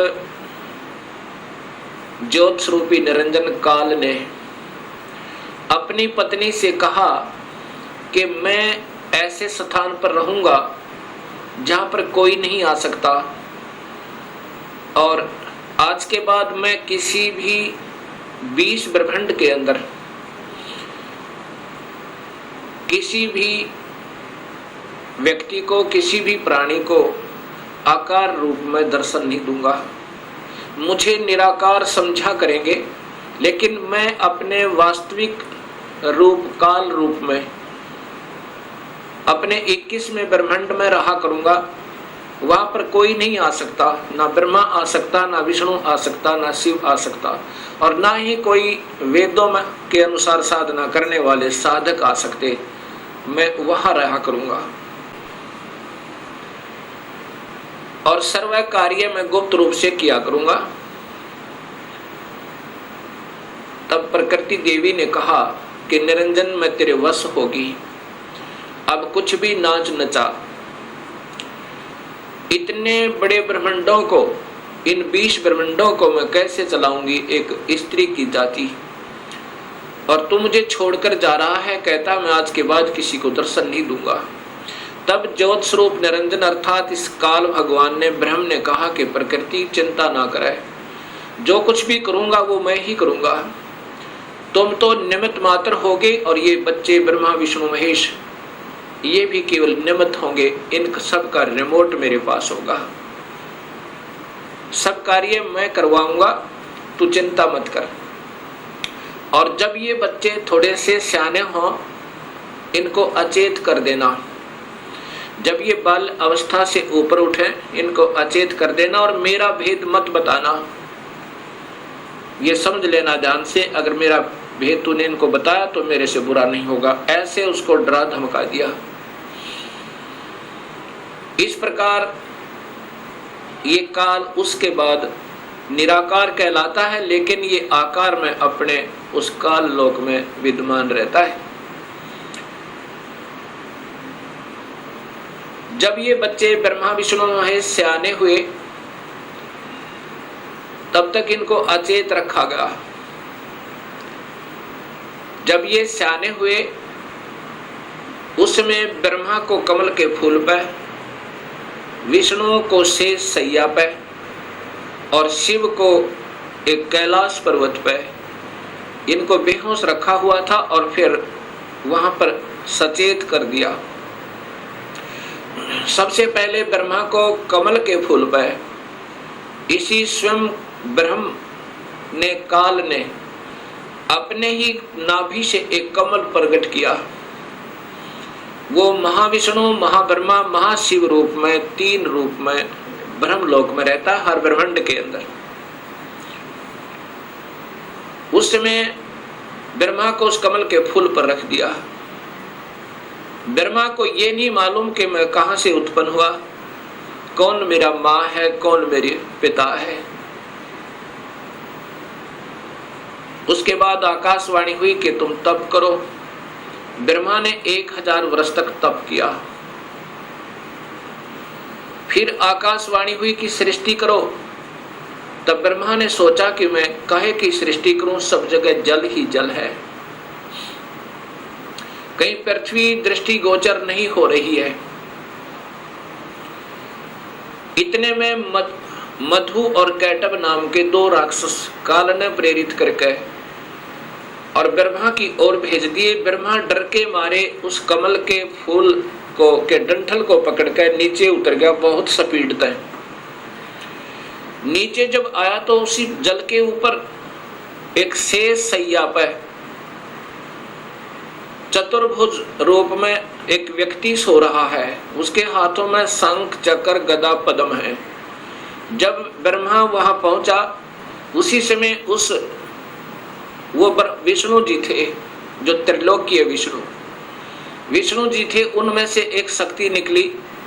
ज्योत स्वरूपी निरंजन काल ने अपनी पत्नी से कहा कि मैं ऐसे स्थान पर रहूंगा जहां पर कोई नहीं आ सकता, और आज के बाद मैं किसी भी 20 ब्रह्मांड के अंदर किसी भी व्यक्ति को, किसी भी प्राणी को आकार रूप में दर्शन नहीं दूंगा। मुझे निराकार समझा करेंगे, लेकिन मैं अपने वास्तविक रूप, काल रूप में, अपने 21वें ब्रह्मांड में रहा करूंगा। वहां पर कोई नहीं आ सकता, ना ब्रह्मा आ सकता, ना विष्णु आ सकता, ना शिव आ सकता, और ना ही कोई वेदों में के अनुसार साधना करने वाले साधक आ सकते। मैं वहां रहा करूंगा और सर्व कार्य मैं गुप्त रूप से किया करूंगा। तब प्रकृति देवी ने कहा कि निरंजन, मैं तेरे वश होगी, अब कुछ भी नाच नचा। इतने बड़े ब्रह्मांडों को, इन 20 ब्रह्मांडों को मैं कैसे चलाऊंगी एक स्त्री की जाति, और तू मुझे छोड़कर जा रहा है, कहता मैं आज के बाद किसी को दर्शन नहीं दूंगा। तब ज्योत स्वरूप निरंजन अर्थात इस काल भगवान ने, ब्रह्म ने कहा कि प्रकृति चिंता ना करे, जो कुछ भी करूंगा वो मैं ही करूंगा, तुम तो निमित्त मात्र होगे और ये बच्चे ब्रह्मा विष्णु महेश ये भी केवल निमित्त होंगे, इन सब का रिमोट मेरे पास होगा, सब कार्य मैं करवाऊंगा, तू चिंता मत कर। और जब ये बच्चे थोड़े से सियाने हों इनको अचेत कर देना, जब ये बाल अवस्था से ऊपर उठे इनको अचेत कर देना और मेरा भेद मत बताना, ये समझ लेना ध्यान से, अगर मेरा भेद तूने इनको बताया तो मेरे से बुरा नहीं होगा। ऐसे उसको डरा धमका दिया। इस प्रकार ये काल उसके बाद निराकार कहलाता है, लेकिन ये आकार में अपने उस काल लोक में विद्यमान रहता है। जब ये बच्चे ब्रह्मा विष्णु महेश सियाने हुए तब तक इनको अचेत रखा गया। जब ये सियाने हुए उसमें ब्रह्मा को कमल के फूल पे, विष्णु को शेष सैया पे और शिव को एक कैलाश पर्वत पे इनको बेहोश रखा हुआ था और फिर वहां पर सचेत कर दिया। सबसे पहले ब्रह्मा को कमल के फूल पे इसी स्वयं ब्रह्म ने, काल ने अपने ही नाभि से एक कमल प्रकट किया। वो महाविष्णु, महाब्रह्मा, महाशिव रूप में, 3 रूप में ब्रह्मलोक में रहता है हर ब्रह्मांड के अंदर। उस समय ब्रह्मा को उस कमल के फूल पर रख दिया। ब्रह्मा को ये नहीं मालूम कि मैं कहां से उत्पन्न हुआ, कौन मेरा माँ है, कौन मेरे पिता है। उसके बाद आकाशवाणी हुई कि तुम तप करो। ब्रह्मा ने 1000 वर्ष तक तप किया। फिर आकाशवाणी हुई कि सृष्टि करो। तब ब्रह्मा ने सोचा कि मैं काहे की सृष्टि करूं, सब जगह जल ही जल है, कहीं पृथ्वी दृष्टि गोचर नहीं हो रही है। इतने में मधु और कैटब नाम के 2 राक्षस काल ने प्रेरित करके और ब्रह्मा की ओर भेज दिए। ब्रह्मा डर के मारे उस कमल के फूल को के डंठल को पकड़कर नीचे उतर गया बहुत स्पीड तक। नीचे जब आया तो उसी जल के ऊपर एक शेष सैया पर चतुर्भुज रूप में एक व्यक्ति सो रहा है। उसके हाथों में शंख, चक्र, गदा, पद्म है। जब ब्रह्मा वहां पहुंचा उसी समय उस वो विष्णु जी थे जो त्रिलोकीय विष्णु जी थे, उनमें से एक शक्ति निकली,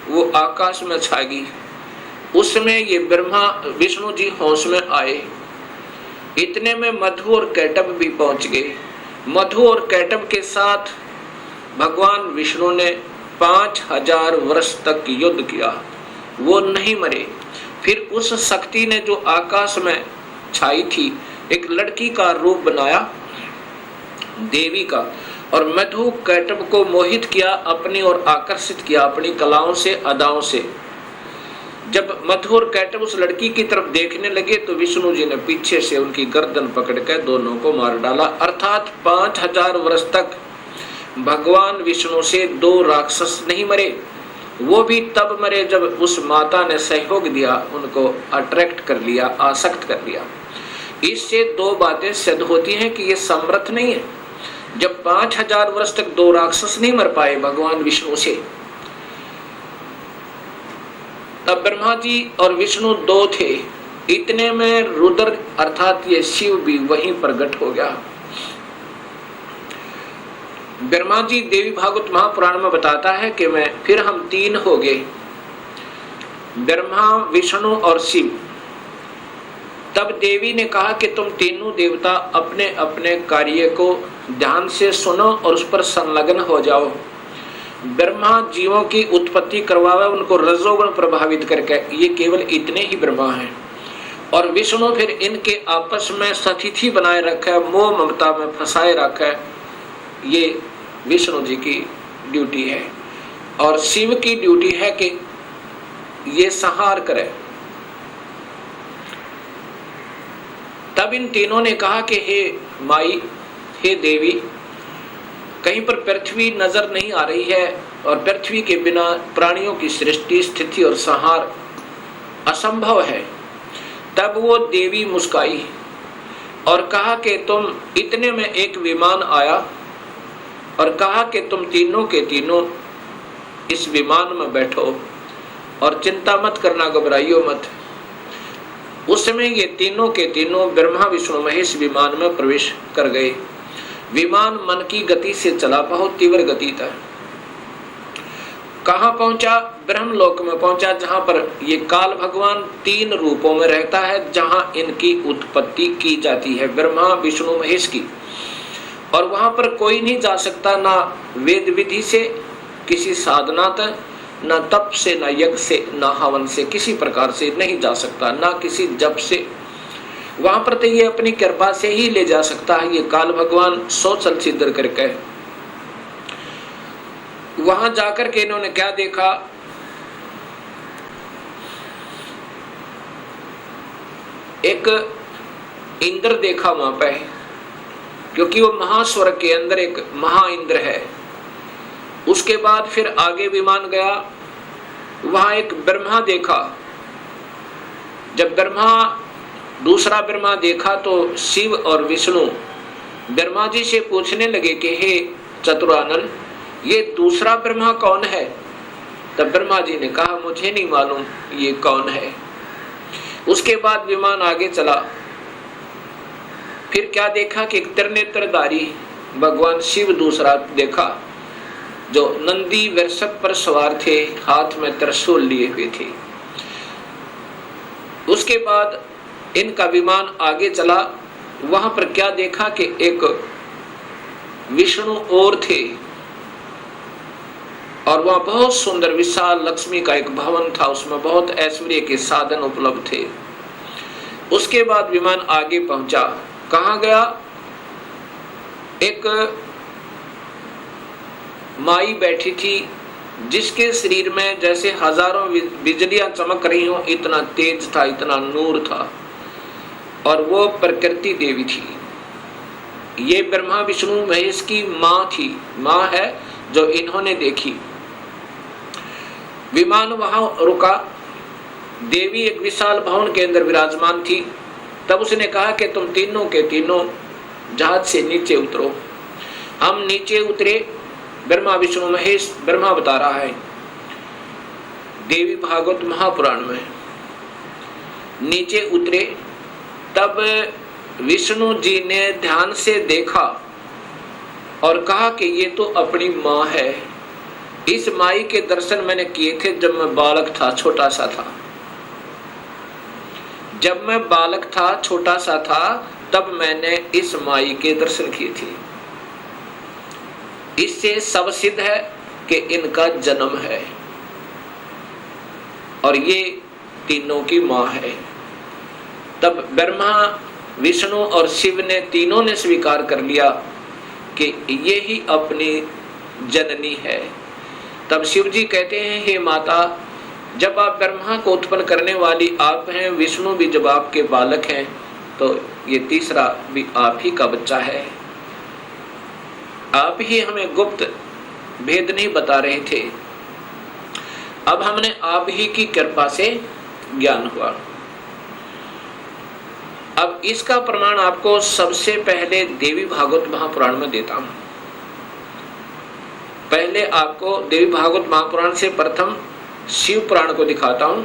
वो आकाश में छा गई। उस समय ये ब्रह्मा विष्णु जी होश में आए। इतने में मधु और कैटब भी पहुंच गए। मधु और कैटब के साथ भगवान विष्णु ने 5000 वर्ष तक युद्ध किया, वो नहीं मरे। फिर उस शक्ति ने जो आकाश में छाई थी एक लड़की का रूप बनाया, देवी का, और मधु कैटब को मोहित किया, अपनी ओर आकर्षित किया अपनी कलाओं से, अदाओं से। जब मधु और कैटब उस लड़की की तरफ देखने लगे तो विष्णु जी ने पीछे से उनकी गर्दन पकड़कर दोनों को मार डाला। अर्थात 5000 वर्ष तक भगवान विष्णु से 2 राक्षस नहीं मरे। वो भी तब मरे जब उस माता ने सहयोग दिया, उनको अट्रैक्ट कर लिया, आसक्त कर लिया। इससे 2 बातें सिद्ध होती हैं कि ये समर्थ नहीं है। जब 5000 वर्ष तक 2 राक्षस नहीं मर पाए भगवान विष्णु से, तब ब्रह्मा जी और विष्णु 2 थे। इतने में रुद्र अर्थात ये शिव भी वहीं प्रकट हो गया। ब्रह्मा जी देवी भागवत महापुराण में बताता है कि फिर हम तीन हो गए, ब्रह्मा, विष्णु और शिव। तब देवी ने कहा कि तुम तीनों देवता अपने अपने कार्य को ध्यान से सुनो और उस पर संलग्न हो जाओ। ब्रह्मा जीवों की उत्पत्ति करवावे, उनको रजोगुण प्रभावित करके, ये केवल इतने ही ब्रह्मा हैं। और विष्णु फिर इनके आपस में सतिथि बनाए रखा है, मोह ममता में फंसाए रखा है, ये विष्णु जी की ड्यूटी है। और शिव की ड्यूटी है कि ये संहार करे। तब इन तीनों ने कहा कि हे माई, हे देवी, कहीं पर पृथ्वी नजर नहीं आ रही है और पृथ्वी के बिना प्राणियों की सृष्टि, स्थिति और संहार असंभव है। तब वो देवी मुस्काई और कहा कि तुम, इतने में एक विमान आया और कहा कि तुम तीनों के तीनों इस विमान में बैठो और चिंता मत करना, घबराइयो मत। उस समय ये तीनों के तीनों ब्रह्मा, विष्णु, महेश विमान में प्रवेश कर गए। विमान मन की गति से चला, बहुत तीव्र गति था। कहाँ पहुंचा? ब्रह्मलोक में पहुंचा, जहां पर ये काल भगवान तीन रूपों में रहता है, जहां इनकी उत्पत्ति की जाती है, ब्रह्मा, विष्णु, महेश की। और वहां पर कोई नहीं जा सकता, ना वेद विधि से, किसी साधना तक, ना तप से, ना यज्ञ से, ना हवन से, किसी प्रकार से नहीं जा सकता, ना किसी जप से। वहां पर तो ये अपनी कृपा से ही ले जा सकता है, ये काल भगवान सोचल सिद्ध करके। वहां जाकर के इन्होंने क्या देखा? एक इंद्र देखा वहां पे, क्योंकि वो महास्वर्ग के अंदर एक महा इंद्र है। उसके बाद फिर आगे विमान गया, वहां एक ब्रह्मा देखा। जब दूसरा ब्रह्मा देखा तो शिव और विष्णु ब्रह्मा जी से पूछने लगे कि हे चतुरानन, ये दूसरा ब्रह्मा कौन है? तब ब्रह्मा जी ने कहा, मुझे नहीं मालूम ये कौन है। उसके बाद विमान आगे चला। फिर क्या देखा कि एक त्रिनेत्रधारी भगवान शिव दूसरा देखा, जो नंदी वृषभ पर सवार थे, हाथ में त्रिशूल लिए हुए थे। उसके बाद इनका विमान आगे चला। वहां पर क्या देखा कि एक विष्णु और थे, और वहां बहुत सुंदर विशाल लक्ष्मी का एक भवन था, उसमें बहुत ऐश्वर्य के साधन उपलब्ध थे। उसके बाद विमान आगे पहुंचा। कहां गया? एक माई बैठी थी, जिसके शरीर में जैसे हजारों बिजलियां चमक रही हो, इतना तेज था, इतना नूर था, और वो प्रकृति देवी थी। ये ब्रह्मा, विष्णु, महेश की माँ थी, माँ है जो इन्होंने देखी। विमान वहां रुका। देवी एक विशाल भवन के अंदर विराजमान थी। तब उसने कहा कि तुम तीनों के तीनों जहाज से नीचे उतरो। हम नीचे उतरे। ब्रह्मा, विष्णु, महेश, ब्रह्मा बता रहा है देवी भागवत महापुराण में, नीचे उतरे। तब विष्णु जी ने ध्यान से देखा और कहा कि ये तो अपनी माँ है। इस माई के दर्शन मैंने किए थे जब मैं बालक था, छोटा सा था। जब मैं बालक था, छोटा सा था, तब मैंने इस माई के दर्शन किए थे। इससे सब सिद्ध है कि इनका जन्म है और ये तीनों की माँ है। तब ब्रह्मा, विष्णु और शिव ने तीनों ने स्वीकार कर लिया कि ये ही अपनी जननी है। तब शिव जी कहते हैं, हे माता, जब आप ब्रह्मा को उत्पन्न करने वाली आप हैं, विष्णु भी जब आपके बालक हैं, तो ये तीसरा भी आप ही का बच्चा है। आप ही हमें गुप्त भेद नहीं बता रहे थे, अब हमने आप ही की कृपा से ज्ञान हुआ। अब इसका प्रमाण आपको सबसे पहले देवी भागवत महापुराण में देता हूं। पहले आपको देवी भागवत महापुराण से प्रथम शिव पुराण को दिखाता हूं,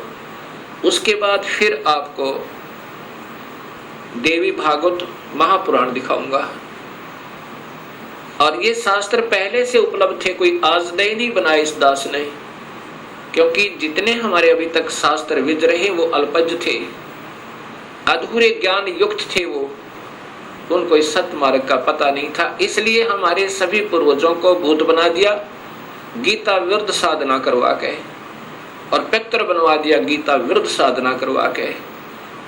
उसके बाद फिर आपको देवी भागवत महापुराण दिखाऊंगा। और ये शास्त्र पहले से उपलब्ध थे, कोई आज नए नहीं बनाए इस दास ने, क्योंकि जितने हमारे अभी तक शास्त्र विद रहे वो अल्पज थे, अधूरे ज्ञान युक्त थे, वो उनको इस सत्य मार्ग का पता नहीं था। इसलिए हमारे सभी पूर्वजों को भूत बना दिया, गीता विरुद्ध साधना करवा के, और पितर बनवा दिया गीता विरुद्ध साधना करवा के।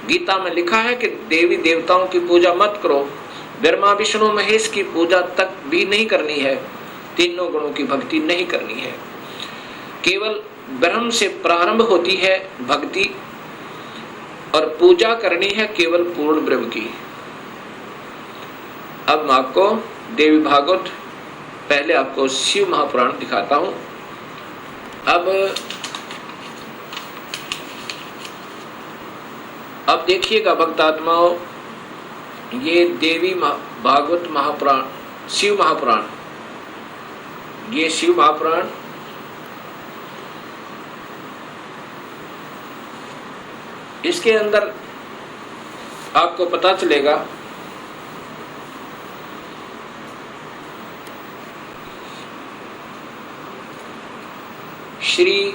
गीता में लिखा है कि देवी देवताओं की पूजा मत करो, ब्रह्मा विष्णु महेश की पूजा तक भी नहीं करनी है, तीनों गुणों की भक्ति नहीं करनी है, केवल ब्रह्म से प्रारंभ होती है भक्ति, और पूजा करनी है केवल पूर्ण ब्रह्म की। अब मैं आपको देवी भागवत, पहले आपको शिव महापुराण दिखाता हूं। अब देखिएगा भक्तात्माओं, ये देवी भागवत महापुराण, शिव महापुराण, ये शिव महापुराण इसके अंदर आपको पता चलेगा श्री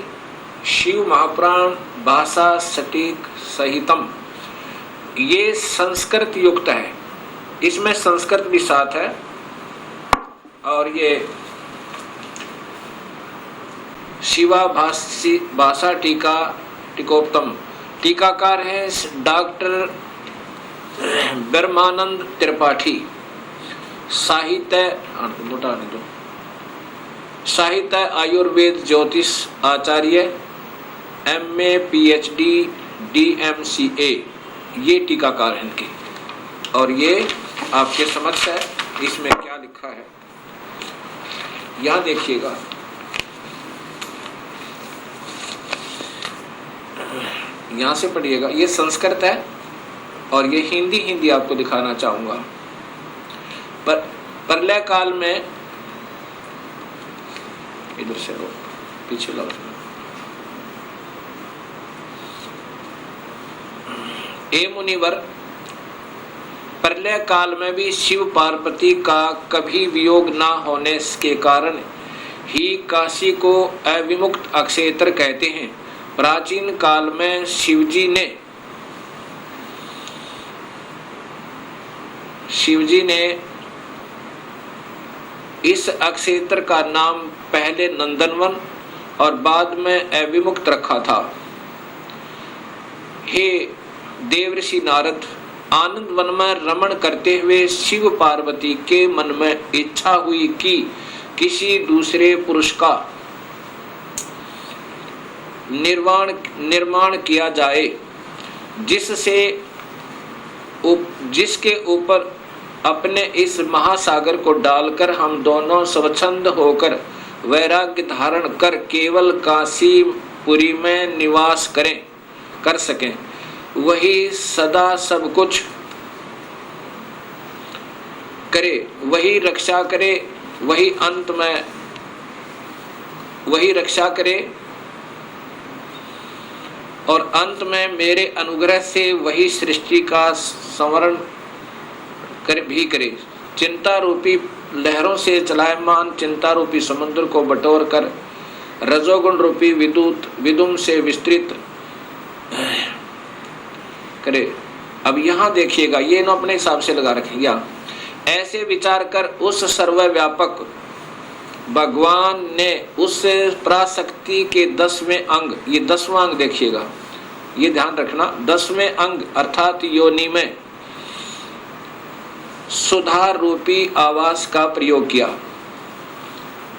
शिव महापुराण भाषा सटीक सहितम, ये संस्कृत युक्त है, इसमें संस्कृत भी साथ है, और ये शिवा भाषा टीका टीकोत्तम, टीकाकार है डॉक्टर ब्रह्मानंद त्रिपाठी, साहित्य आयुर्वेद ज्योतिष आचार्य, MA PhD DMCA, ये टीकाकार हैं इनके, और ये आपके समक्ष है। इसमें क्या लिखा है यहाँ देखिएगा, यहाँ से पढ़िएगा। ये संस्कृत है और ये हिंदी आपको दिखाना चाहूंगा। पर प्रलय काल में, इधर से लो, पीछे लो, ए मुनिवर, प्रलय काल में भी शिव पार्वती का कभी वियोग ना होने के कारण ही काशी को अविमुक्त अक्षेत्र कहते हैं। प्राचीन काल में शिवजी ने इस अक्षेत्र का नाम पहले नंदनवन और बाद में अविमुक्त रखा था। हे देवर्षि नारद, आनंद वन में रमण करते हुए शिव पार्वती के मन में इच्छा हुई कि किसी दूसरे पुरुष का निर्माण किया जाए, जिसके ऊपर अपने इस महासागर को डालकर हम दोनों स्वच्छंद होकर वैराग्य धारण कर केवल काशीपुरी में निवास कर सकें। वही सदा सब कुछ करे, वही रक्षा करे, वही रक्षा करे, और अंत में मेरे अनुग्रह से वही सृष्टि का संवरण भी करे। चिंता रूपी लहरों से चलायमान चिंता रूपी समुद्र को बटोर कर रजोगुण रूपी विदुम से विस्तृत करे। अब यहाँ देखिएगा, ये ना अपने हिसाब से लगा रखेंगे। ऐसे विचार कर उस सर्वव्यापक भगवान ने उस पराशक्ति के 10वें अंग, ये 10वां अंग देखिएगा, ये ध्यान रखना, 10वें अंग अर्थात योनि में सुधार रूपी आवास का प्रयोग किया।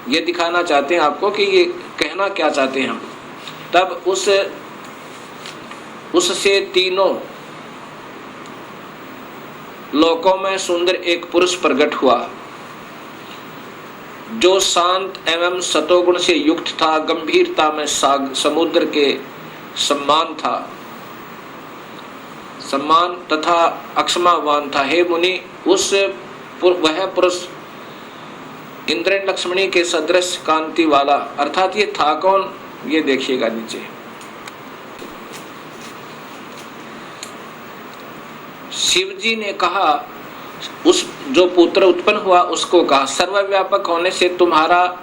ये दिखाना चाहते हैं आपको कि ये कहना क्या चाहते हैं हम। तब उससे तीनों लोकों में सुंदर एक पुरुष प्रकट हुआ, जो शांत एवं सतोगुण से युक्त था, गंभीरता में समुद्र के सम्मान तथा अक्षमावान था। हे मुनि, वह पुरुष इंद्र लक्ष्मणी के सदृश कांति वाला, अर्थात ये था कौन, ये देखिएगा नीचे। शिवजी ने कहा, जो पुत्र उत्पन्न हुआ उसको कहा सर्वव्यापक होने से तुम्हारा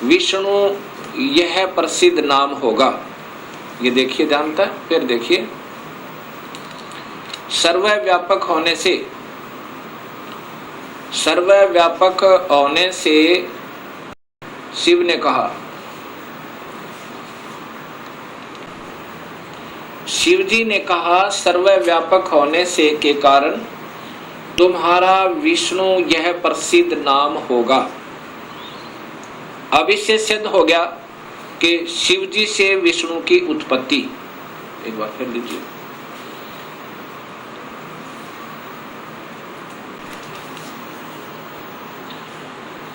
विष्णु यह प्रसिद्ध नाम होगा। ये देखिए ध्यान था, फिर देखिए सर्वव्यापक होने से, सर्वव्यापक होने से शिव ने कहा, शिव जी ने कहा सर्वव्यापक होने से के कारण तुम्हारा विष्णु यह प्रसिद्ध नाम होगा। अब इससे सिद्ध हो गया कि शिव जी से विष्णु की उत्पत्ति। एक बार फिर लीजिए,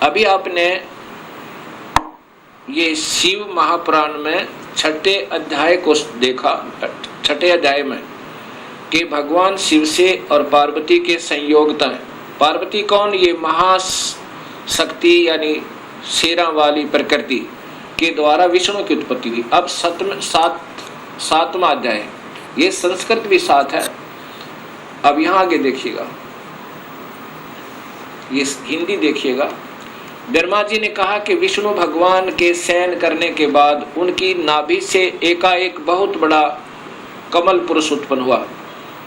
अभी आपने ये शिव महापुराण में छठे अध्याय को देखा। छठे अध्याय में कि भगवान शिव से और पार्वती के संयोगता है। पार्वती कौन? ये महाशक्ति यानी शेरा वाली प्रकृति के द्वारा विष्णु की उत्पत्ति हुई। अब सातवां अध्याय, ये संस्कृत भी साथ है। अब यहाँ आगे देखिएगा, ये हिंदी देखिएगा। ब्रह्मा जी ने कहा कि विष्णु भगवान के शयन करने के बाद उनकी नाभि से एकाएक बहुत बड़ा कमल पुरुष उत्पन्न हुआ,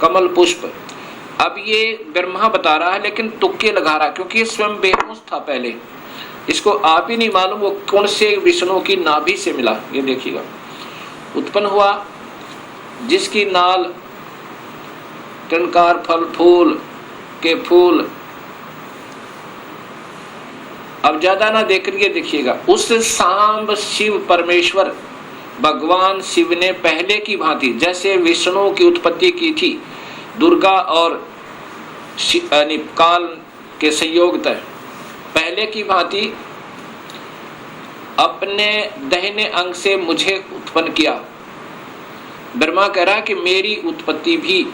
कमल पुष्प। अब ये ब्रह्मा बता रहा है लेकिन तुक्के लगा रहा, क्योंकि ये स्वयं बेहोश था पहले, इसको आप ही नहीं मालूम वो कौन से विष्णु की नाभि से मिला। ये देखिएगा, उत्पन्न हुआ जिसकी नाल टनकार फल फूल के फूल। अब ज्यादा ना देख रही है, देखिएगा उस सांब शिव परमेश्वर भगवान शिव ने पहले की भांति जैसे विष्णु की उत्पत्ति की थी दुर्गा और काल के संयोग तय, पहले की भांति अपने दाहिने अंग से मुझे उत्पन्न किया। ब्रह्मा कह रहा कि मेरी उत्पत्ति भी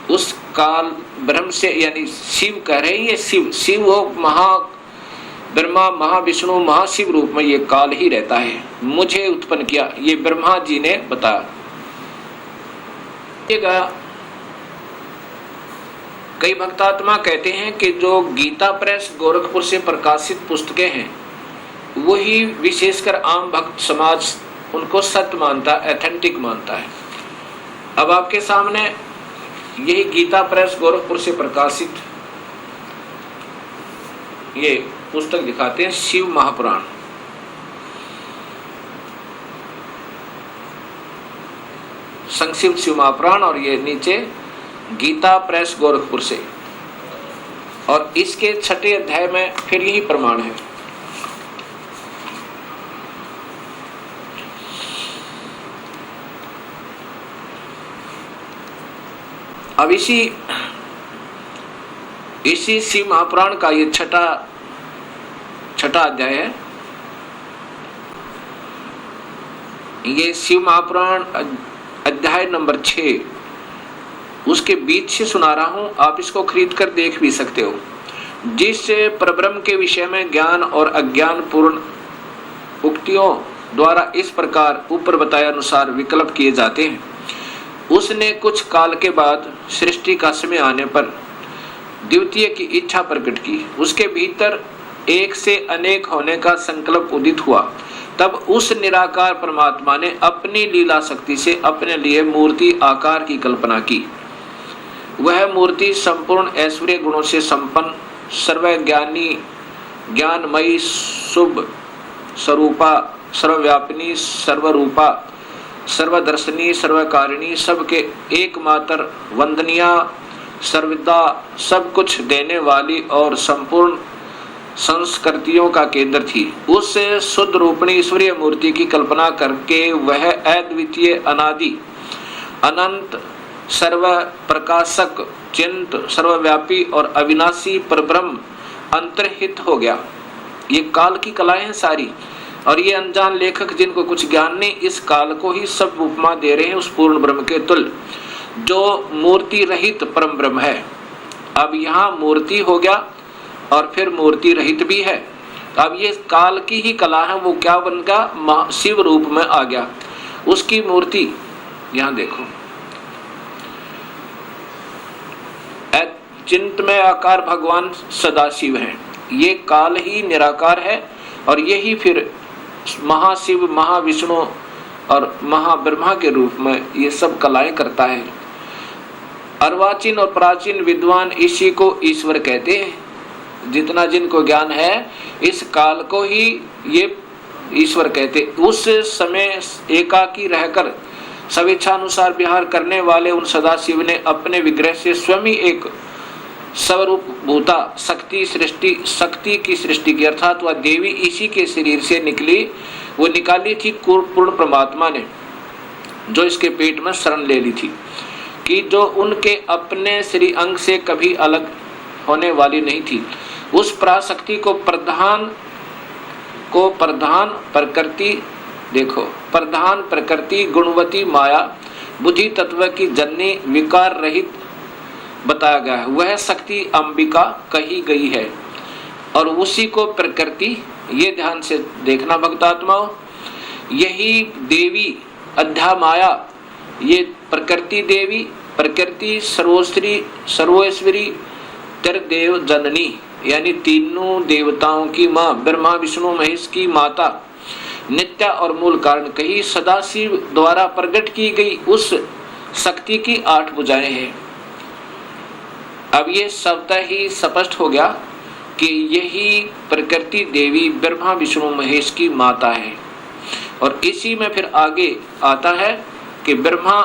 उस काल ब्रह्म से, यानी शिव कह रहे हैं, ये शिव हो महा ब्रह्मा महाविष्णु महाशिव रूप में ये काल ही रहता है, मुझे उत्पन्न किया। ये ब्रह्मा जी ने बताया। कई भक्तात्मा कहते हैं कि जो गीता प्रेस गोरखपुर से प्रकाशित पुस्तकें हैं वही विशेषकर आम भक्त समाज उनको सत्य मानता, एथेंटिक मानता है। अब आपके सामने यही गीता प्रेस गोरखपुर से प्रकाशित ये पुस्तक दिखाते हैं, शिव महापुराण। संक्षिप्त शिव महापुराण, और ये नीचे गीता प्रेस गोरखपुर से, और इसके छठे अध्याय में फिर यही प्रमाण है। अब इसी शिव महापुराण का ये छठा अध्याय है। ये शिव महापुराण अध्याय नंबर 6, उसके बीच से सुना रहा हूं, आप इसको खरीद कर देख भी सकते हो। जिस परब्रह्म के विषय में ज्ञान और अज्ञान पूर्ण उक्तियों द्वारा इस प्रकार ऊपर बताए अनुसार विकल्प किए जाते हैं, उसने कुछ काल के बाद सृष्टि का समय आने पर द्वितीय की इच्छा प्रकट की। उसके भीतर एक से अनेक होने का संकल्प उदित हुआ। तब उस निराकार परमात्मा ने अपनी लीला शक्ति से अपने लिए मूर्ति आकार की कल्पना की। वह मूर्ति संपूर्ण ऐश्वर्य गुणों से संपन्न, सर्वज्ञानी, ज्ञानमयी, शुभ स्वरूपा, सर्वव्यापिनी, सर्वरूपा, सर्वदर्शनी, सर्वकारिणी, सबके एकमात्र वंदनीय, सर्वदा सब कुछ देने वाली और संपूर्ण संस्कृतियों का केंद्र थी। उस शुद्ध रूपणी ईश्वरीय मूर्ति की कल्पना करके वह अद्वितीय, अनादि, अनंत, सर्व प्रकाशक, चिंत, सर्वव्यापी और अविनाशी परब्रह्म अंतर्हित हो गया। ये काल की कलाएं हैं सारी, और ये अनजान लेखक जिनको कुछ ज्ञान नहीं, इस काल को ही सब उपमा दे रहे हैं उस पूर्ण ब्रह्म के तुल्य जो मूर्ति रहित परम ब्रह्म है। अब यहाँ मूर्ति हो गया और फिर मूर्ति रहित भी है। अब ये काल की ही कला है, वो क्या बन गया? शिव रूप में आ गया। उसकी मूर्ति यहाँ देखो, चिंतमय आकार भगवान सदाशिव हैं। ये काल ही निराकार है और यही फिर महाशिव, महाविष्णु और महाब्रह्मा के रूप में ये सब कलाएं करता है। अर्वाचीन और प्राचीन विद्वान इसी को ईश्वर कहते हैं। जितना जिनको ज्ञान है इस काल को ही ये ईश्वर कहते। उस समय एकाकी रहकर स्वेच्छानुसार विहार करने वाले उन सदाशिव ने अपने विग्रह से स्वयं ही एक स्वरूप भूता शक्ति की सृष्टि की, अर्थात वह देवी इसी के शरीर से निकली, वो निकाली थी पूर्ण परमात्मा ने, जो इसके पेट में शरण ले ली थी, कि जो उनके अपने श्री अंग से कभी अलग होने वाली नहीं थी। उस पराशक्ति को प्रधान प्रकृति, देखो प्रधान प्रकृति गुणवती माया बुद्धि तत्व की जननी विकार रहित बताया गया है। वह शक्ति अंबिका कही गई है और उसी को प्रकृति, ये ध्यान से देखना भक्तात्माओं, यही देवी अध्या माया, ये प्रकृति देवी, प्रकृति सर्वोश्वरी त्रिदेव जननी, यानी तीनों देवताओं की माँ, ब्रह्मा विष्णु महेश की माता, नित्य और मूल कारण कही, सदाशिव द्वारा प्रकट की गई उस शक्ति की 8 भुजाएं हैं। अब ये शब्द ही स्पष्ट हो गया कि यही प्रकृति देवी ब्रह्मा विष्णु महेश की माता है। और इसी में फिर आगे आता है कि ब्रह्मा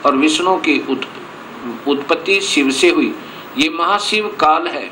और विष्णु की उत्पत्ति शिव से हुई। ये महाशिव काल है